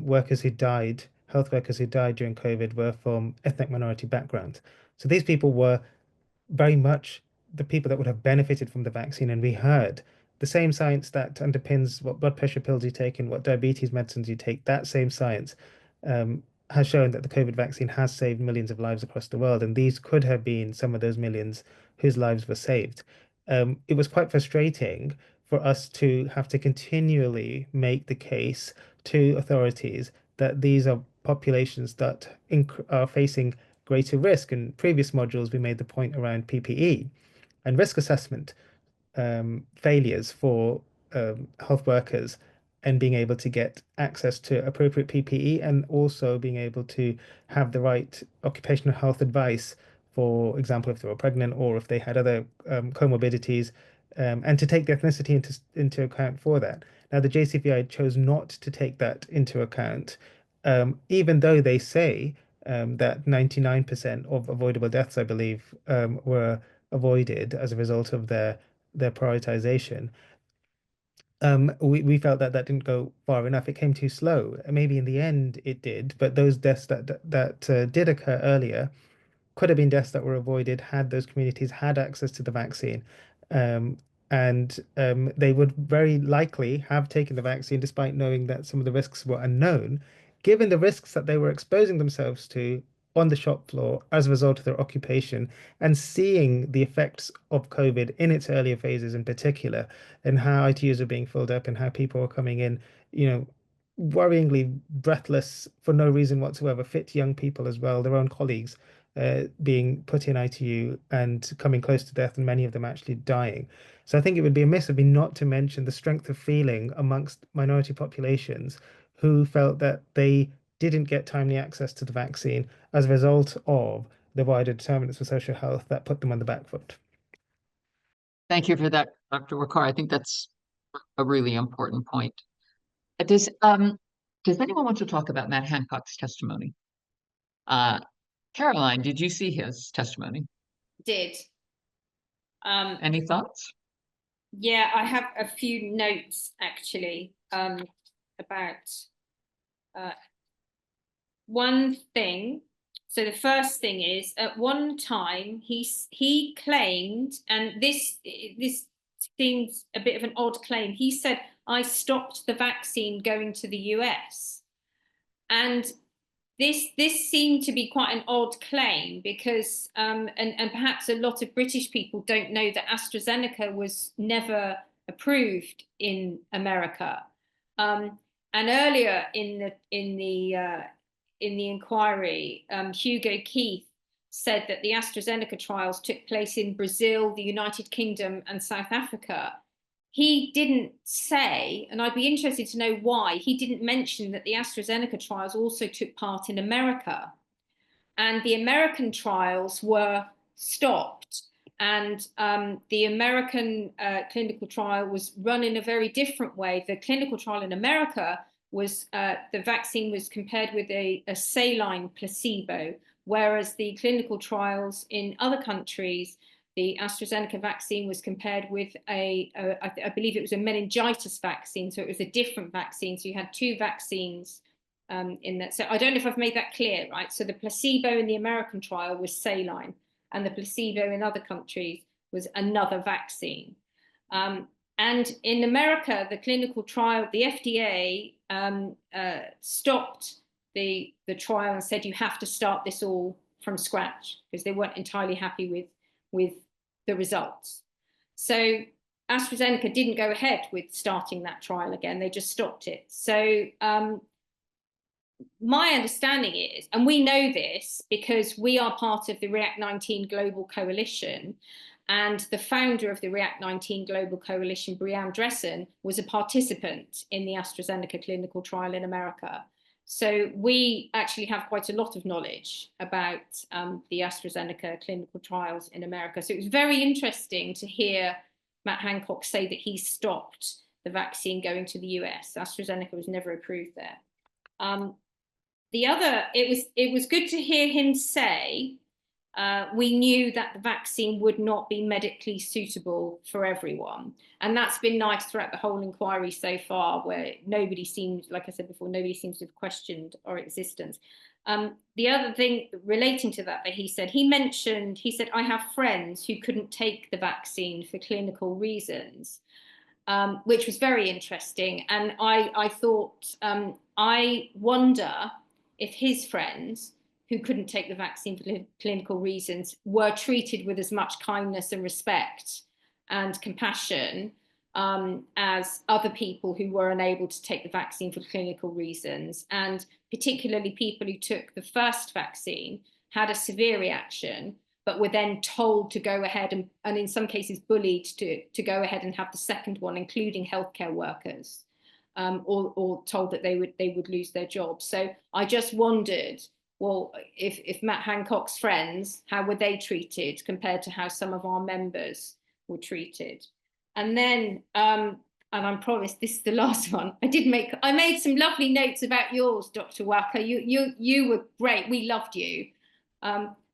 workers who died, health workers who died during COVID, were from ethnic minority backgrounds. So these people were very much the people that would have benefited from the vaccine. And we heard the same science that underpins what blood pressure pills you take and what diabetes medicines you take, that same science has shown that the COVID vaccine has saved millions of lives across the world. And these could have been some of those millions whose lives were saved. It was quite frustrating for us to have to continually make the case to authorities that these are populations that are facing greater risk. In previous modules, we made the point around PPE and risk assessment failures for health workers, and being able to get access to appropriate PPE, and also being able to have the right occupational health advice, for example, if they were pregnant or if they had other comorbidities, and to take the ethnicity into account for that. Now, the JCVI chose not to take that into account, even though they say that 99% of avoidable deaths, I believe, were avoided as a result of their prioritization. We felt that didn't go far enough. It came too slow. Maybe in the end it did, but those deaths that did occur earlier could have been deaths that were avoided had those communities had access to the vaccine. And they would very likely have taken the vaccine despite knowing that some of the risks were unknown, given the risks that they were exposing themselves to on the shop floor as a result of their occupation, and seeing the effects of COVID in its earlier phases in particular, and how ITUs are being filled up and how people are coming in, worryingly breathless for no reason whatsoever, fit young people as well, their own colleagues being put in ITU and coming close to death, and many of them actually dying. So I think it would be amiss of me not to mention the strength of feeling amongst minority populations who felt that they didn't get timely access to the vaccine as a result of the wider determinants of social health that put them on the back foot. Thank you for that, Dr. Waqar. I think that's a really important point. Does anyone want to talk about Matt Hancock's testimony? Caroline, did you see his testimony? Did. Any thoughts? Yeah, I have a few notes actually about one thing. So the first thing is, at one time he claimed, and this seems a bit of an odd claim. He said, "I stopped the vaccine going to the US," and this seemed to be quite an odd claim, because and perhaps a lot of British people don't know that AstraZeneca was never approved in America. And earlier in the inquiry, Hugo Keith said that the AstraZeneca trials took place in Brazil, the United Kingdom, and South Africa. He didn't say, and I'd be interested to know why, he didn't mention that the AstraZeneca trials also took part in America. And the American trials were stopped. And the American clinical trial was run in a very different way. The clinical trial in America was, the vaccine was compared with a saline placebo, whereas the clinical trials in other countries, the AstraZeneca vaccine was compared with I believe it was a meningitis vaccine, so it was a different vaccine. So you had two vaccines in that. So I don't know if I've made that clear, right? So the placebo in the American trial was saline, and the placebo in other countries was another vaccine. And in America, the clinical trial, the FDA stopped the trial and said you have to start this all from scratch because they weren't entirely happy with the results. So AstraZeneca didn't go ahead with starting that trial again. They just stopped it. So my understanding is, and we know this because we are part of the React-19 Global Coalition, and the founder of the React-19 Global Coalition, Brianne Dressen, was a participant in the AstraZeneca clinical trial in America. So we actually have quite a lot of knowledge about the AstraZeneca clinical trials in America. So it was very interesting to hear Matt Hancock say that he stopped the vaccine going to the US. AstraZeneca was never approved there. It was good to hear him say we knew that the vaccine would not be medically suitable for everyone. And that's been nice throughout the whole inquiry so far, where nobody seems, like I said before, nobody seems to have questioned our existence. The other thing relating to that he said, he said, I have friends who couldn't take the vaccine for clinical reasons, which was very interesting. And I thought, I wonder if his friends who couldn't take the vaccine for clinical reasons were treated with as much kindness and respect and compassion as other people who were unable to take the vaccine for clinical reasons. And particularly people who took the first vaccine had a severe reaction, but were then told to go ahead and in some cases bullied to go ahead and have the second one, including healthcare workers, or told that they would lose their jobs. So I just wondered, well, if Matt Hancock's friends, how were they treated compared to how some of our members were treated? And then, and I promise this is the last one. I made some lovely notes about yours, Dr. Waqar. You were great. We loved you.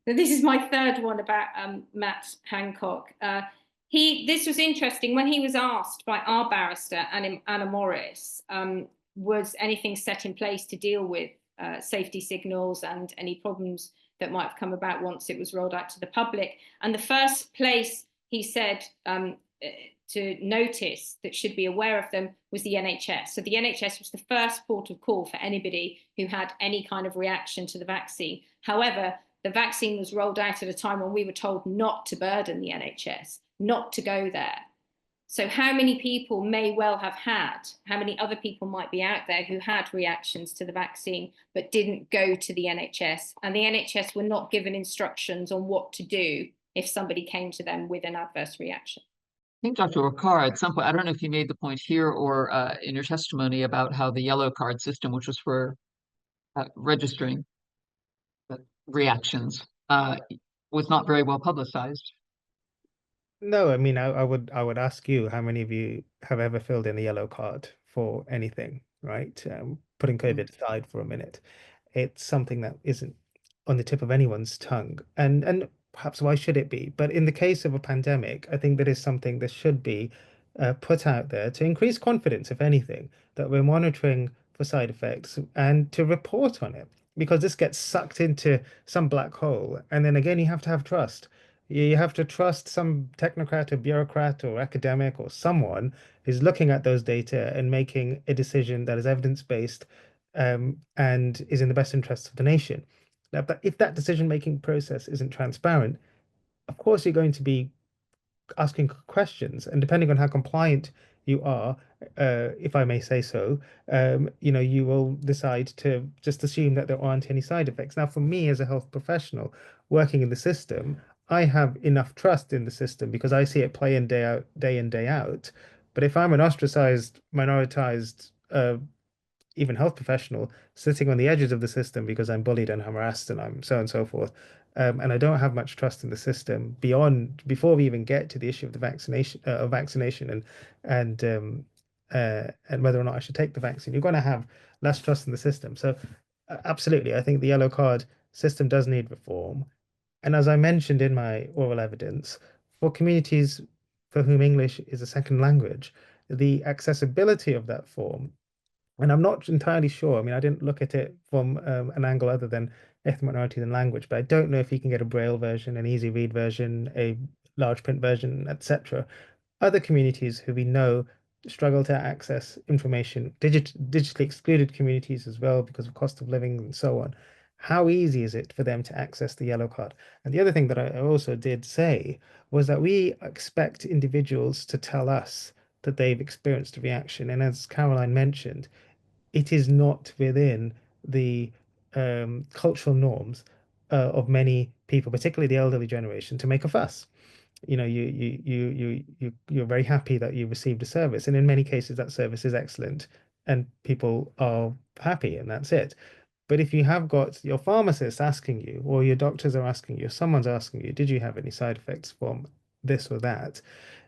This is my third one about Matt Hancock. This was interesting when he was asked by our barrister, Anna Morris, was anything set in place to deal with safety signals and any problems that might have come about once it was rolled out to the public. And the first place he said to notice that should be aware of them was the NHS. So the NHS was the first port of call for anybody who had any kind of reaction to the vaccine. However, the vaccine was rolled out at a time when we were told not to burden the NHS, not to go there. So how many people may well have had, how many other people might be out there who had reactions to the vaccine but didn't go to the NHS, and the NHS were not given instructions on what to do if somebody came to them with an adverse reaction? I think Dr. Waqar, at some point, I don't know if you made the point here or in your testimony about how the yellow card system, which was for registering reactions, was not very well publicized. No, I mean, I would ask you, how many of you have ever filled in a yellow card for anything, right? Putting COVID aside for a minute, it's something that isn't on the tip of anyone's tongue, and perhaps why should it be? But in the case of a pandemic, I think that is something that should be put out there to increase confidence, if anything, that we're monitoring for side effects and to report on it, because this gets sucked into some black hole, and then again, you have to have trust. You have to trust some technocrat or bureaucrat or academic or someone who's looking at those data and making a decision that is evidence-based and is in the best interest of the nation. Now, but if that decision-making process isn't transparent, of course you're going to be asking questions, and depending on how compliant you are, if I may say so, you will decide to just assume that there aren't any side effects. Now, for me as a health professional working in the system, I have enough trust in the system because I see it play in day in, day out. But if I'm an ostracized, minoritized, even health professional sitting on the edges of the system because I'm bullied and harassed and I'm so and so forth, and I don't have much trust in the system before we even get to the issue of the vaccination and whether or not I should take the vaccine. You're going to have less trust in the system. So absolutely, I think the yellow card system does need reform. And as I mentioned in my oral evidence, for communities for whom English is a second language, the accessibility of that form, and I'm not entirely sure. I mean, I didn't look at it from an angle other than ethnic minorities and language, but I don't know if you can get a Braille version, an easy read version, a large print version, etc. Other communities who we know struggle to access information, digitally excluded communities as well because of cost of living and so on. How easy is it for them to access the yellow card? And the other thing that I also did say was that we expect individuals to tell us that they've experienced a reaction. And as Caroline mentioned, it is not within the cultural norms of many people, particularly the elderly generation, to make a fuss. You're very happy that you received a service, and in many cases that service is excellent, and people are happy, and that's it. But if you have got your pharmacist asking you, or your doctors are asking you, someone's asking you, did you have any side effects from this or that?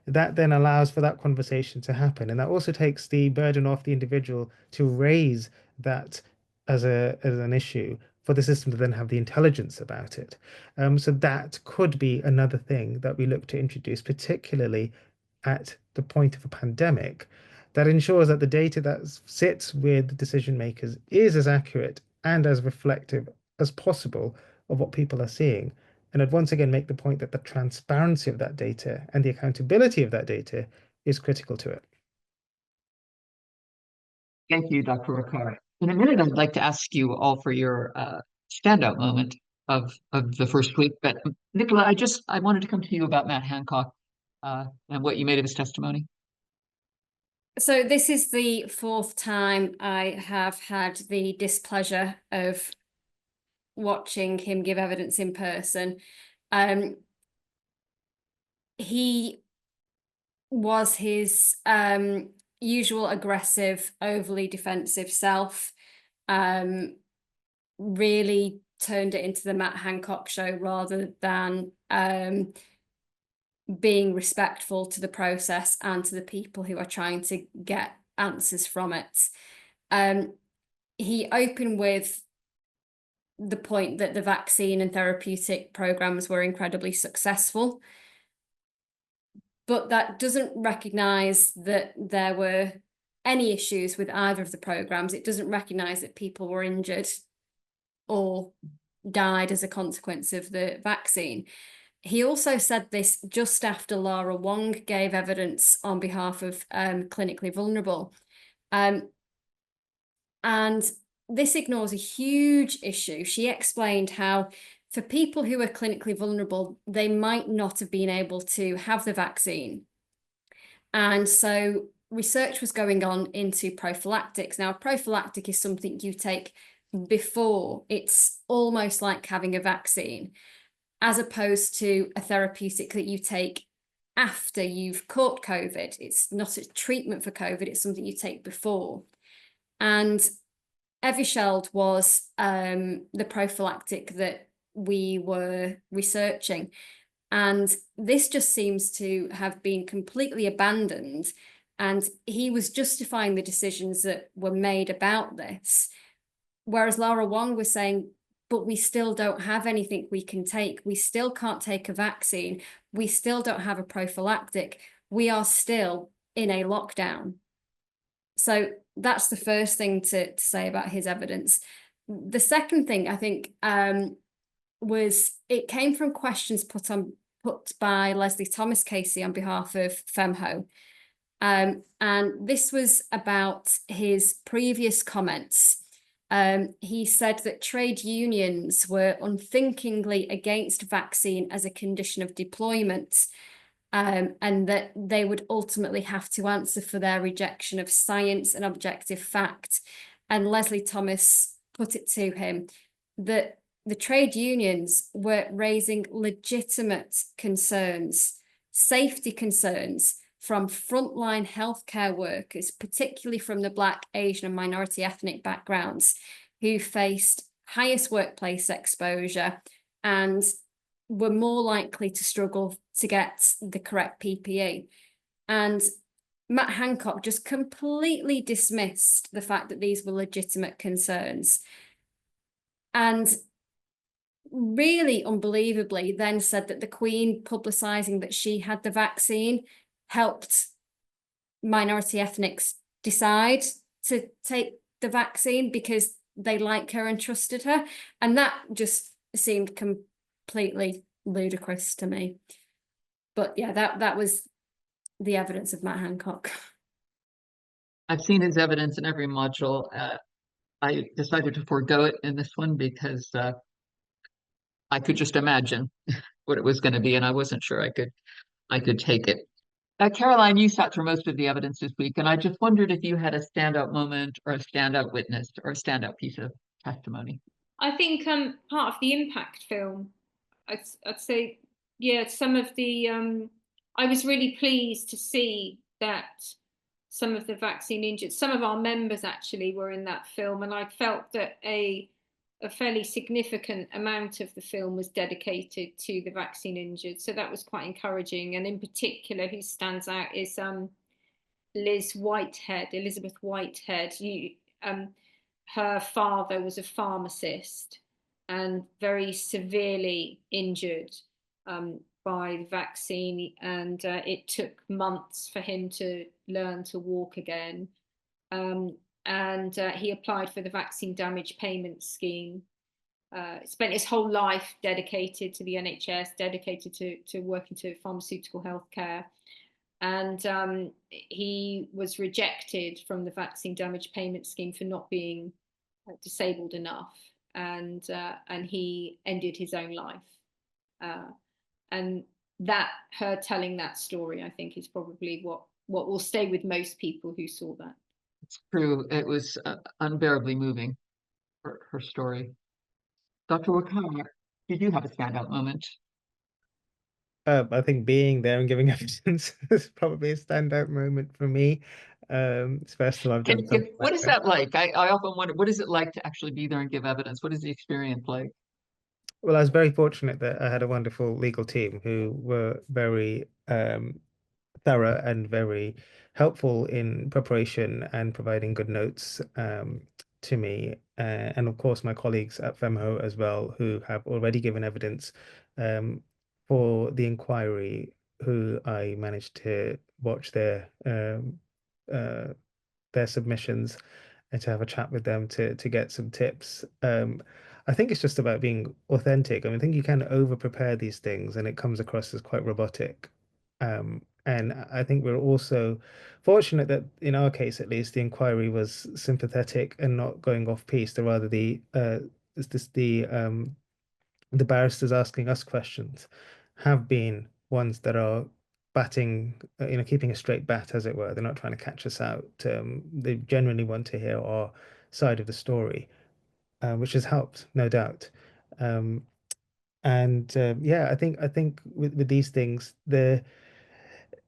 That then allows for that conversation to happen. And that also takes the burden off the individual to raise that as an issue for the system to then have the intelligence about it. So that could be another thing that we look to introduce, particularly at the point of a pandemic, that ensures that the data that sits with decision makers is as accurate and as reflective as possible of what people are seeing. And I'd once again make the point that the transparency of that data and the accountability of that data is critical to it. Thank you, Dr. Waqar. In a minute, I'd like to ask you all for your standout moment of the first week. But Nicola, I wanted to come to you about Matt Hancock and what you made of his testimony. So this is the fourth time I have had the displeasure of watching him give evidence in person. He was his usual aggressive, overly defensive self, really turned it into the Matt Hancock show rather than being respectful to the process and to the people who are trying to get answers from it. He opened with the point that the vaccine and therapeutic programs were incredibly successful, but that doesn't recognise that there were any issues with either of the programs. It doesn't recognise that people were injured or died as a consequence of the vaccine. He also said this just after Lara Wong gave evidence on behalf of clinically vulnerable. And this ignores a huge issue. She explained how for people who are clinically vulnerable, they might not have been able to have the vaccine. And so research was going on into prophylactics. Now, a prophylactic is something you take before. It's almost like having a vaccine, as opposed to a therapeutic that you take after you've caught COVID. It's not a treatment for COVID, it's something you take before. And Evicheld was the prophylactic that we were researching. And this just seems to have been completely abandoned. And he was justifying the decisions that were made about this. Whereas Lara Wong was saying, but we still don't have anything we can take. We still can't take a vaccine. We still don't have a prophylactic. We are still in a lockdown. So that's the first thing to say about his evidence. The second thing, I think, was it came from questions put by Leslie Thomas Casey on behalf of FEMHO. And this was about his previous comments. He said that trade unions were unthinkingly against vaccine as a condition of deployment. and that they would ultimately have to answer for their rejection of science and objective fact. And Leslie Thomas put it to him that the trade unions were raising legitimate concerns, safety concerns from frontline healthcare workers, particularly from the Black, Asian and minority ethnic backgrounds, who faced highest workplace exposure and were more likely to struggle to get the correct PPE. And Matt Hancock just completely dismissed the fact that these were legitimate concerns. And really unbelievably then said that the Queen publicising that she had the vaccine helped minority ethnics decide to take the vaccine because they like her and trusted her. And that just seemed completely ludicrous to me. But yeah, that was the evidence of Matt Hancock. I've seen his evidence in every module. I decided to forego it in this one because I could just imagine what it was going to be, and I wasn't sure I could take it. Caroline, you sat through most of the evidence this week, and I just wondered if you had a standout moment or a standout witness or a standout piece of testimony. I think part of the impact film, I'd say, yeah, some of the I was really pleased to see that some of the vaccine injured, some of our members actually were in that film, and I felt that a fairly significant amount of the film was dedicated to the vaccine injured. So that was quite encouraging. And in particular, who stands out is Elizabeth Whitehead. Her father was a pharmacist and very severely injured by the vaccine, and it took months for him to learn to walk again. And he applied for the vaccine damage payment scheme. Spent his whole life dedicated to the NHS, dedicated to working to pharmaceutical healthcare. And he was rejected from the vaccine damage payment scheme for not being disabled enough. And he ended his own life. And that, her telling that story, I think, is probably what will stay with most people who saw that. It's true. It was unbearably moving, her story. Dr. Waqar, did you have a standout moment? I think being there and giving evidence is probably a standout moment for me. Especially I've done something What like is that like? I often wonder, what is it like to actually be there and give evidence? What is the experience like? Well, I was very fortunate that I had a wonderful legal team who were very thorough and very helpful in preparation and providing good notes to me. And of course, my colleagues at FEMHO as well, who have already given evidence for the inquiry, who I managed to watch their submissions and to have a chat with them to get some tips. I think it's just about being authentic. I mean, I think you can over prepare these things and it comes across as quite robotic. And I think we're also fortunate that in our case, at least, the inquiry was sympathetic and not going off piece. Or rather, the barristers asking us questions have been ones that are batting, keeping a straight bat, as it were. They're not trying to catch us out. They genuinely want to hear our side of the story, which has helped, no doubt. Yeah, I think with these things,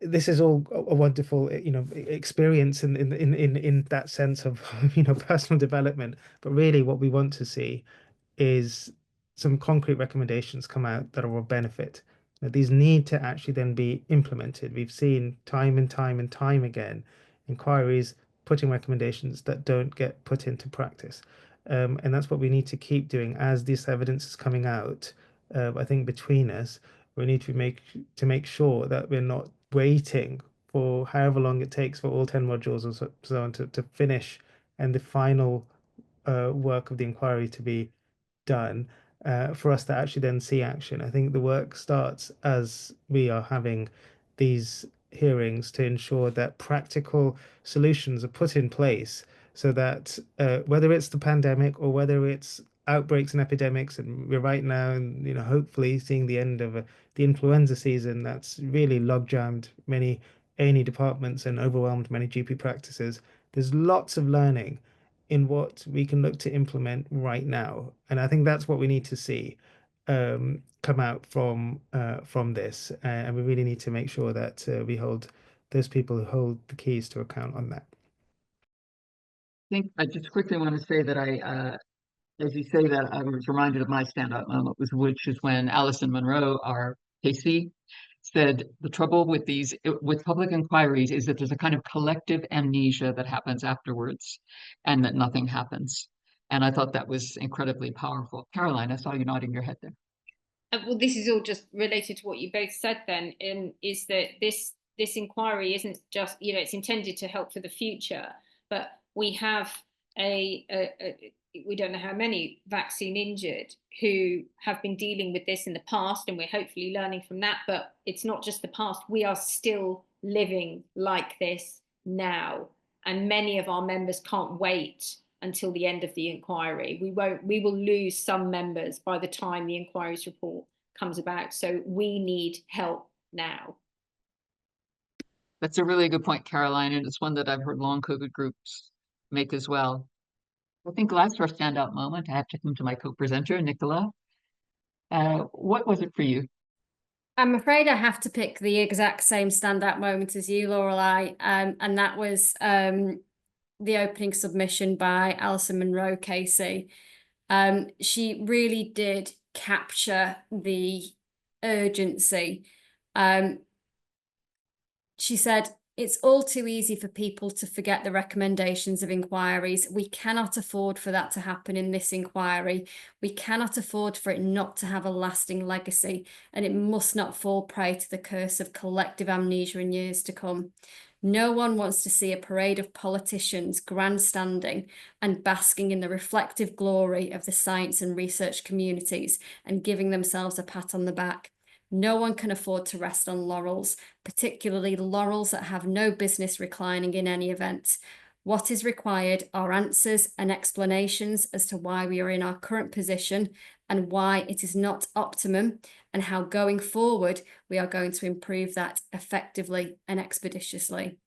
this is all a wonderful, experience in that sense of, personal development. But really, what we want to see is some concrete recommendations come out that are of benefit. Now, these need to actually then be implemented. We've seen time and time and time again inquiries putting recommendations that don't get put into practice. And that's what we need to keep doing as this evidence is coming out. I think between us, we need to make sure that we're not waiting for however long it takes for all 10 modules and so on to finish and the final work of the inquiry to be done for us to actually then see action. I think the work starts as we are having these hearings to ensure that practical solutions are put in place so that whether it's the pandemic or whether it's outbreaks and epidemics, and we're right now, and hopefully seeing the end of the influenza season that's really log-jammed many A&E departments and overwhelmed many GP practices. There's lots of learning in what we can look to implement right now, and I think that's what we need to see come out from this, and we really need to make sure that we hold those people who hold the keys to account on that. I think I just quickly want to say that as you say that, I was reminded of my standout moment, which is when Alison Monroe, our KC, said the trouble with public inquiries is that there's a kind of collective amnesia that happens afterwards, and that nothing happens. And I thought that was incredibly powerful. Caroline, I saw you nodding your head there. Well, this is all just related to what you both said then, is that this inquiry isn't just, it's intended to help for the future, but we have we don't know how many vaccine injured who have been dealing with this in the past, and we're hopefully learning from that. But it's not just the past. We are still living like this now, and many of our members can't wait until the end of the inquiry. We will lose some members by the time the inquiry's report comes about. So we need help now. That's a really good point, Caroline, and it's one that I've heard long COVID groups make as well. I think last our standout moment, I have to come to my co-presenter, Nicola. What was it for you? I'm afraid I have to pick the exact same standout moment as you, Lorelei, and that was the opening submission by Alison Monroe Casey. She really did capture the urgency. She said, "It's all too easy for people to forget the recommendations of inquiries. We cannot afford for that to happen in this inquiry. We cannot afford for it not to have a lasting legacy, and it must not fall prey to the curse of collective amnesia in years to come. No one wants to see a parade of politicians grandstanding and basking in the reflective glory of the science and research communities and giving themselves a pat on the back. No one can afford to rest on laurels, particularly laurels that have no business reclining in any event. What is required are answers and explanations as to why we are in our current position and why it is not optimum, and how going forward we are going to improve that effectively and expeditiously."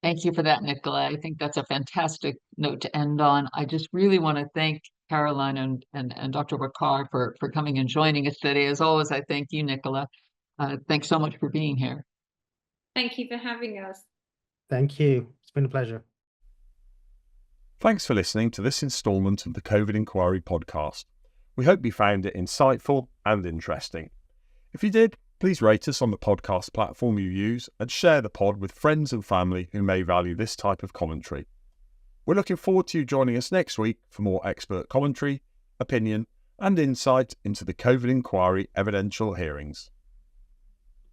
Thank you for that, Nicola. I think that's a fantastic note to end on. I just really want to thank Caroline and Dr. Waqar for coming and joining us today. As always, I thank you, Nicola. Thanks so much for being here. Thank you for having us. Thank you. It's been a pleasure. Thanks for listening to this instalment of the COVID Inquiry podcast. We hope you found it insightful and interesting. If you did, please rate us on the podcast platform you use and share the pod with friends and family who may value this type of commentary. We're looking forward to you joining us next week for more expert commentary, opinion, and insight into the COVID Inquiry evidential hearings.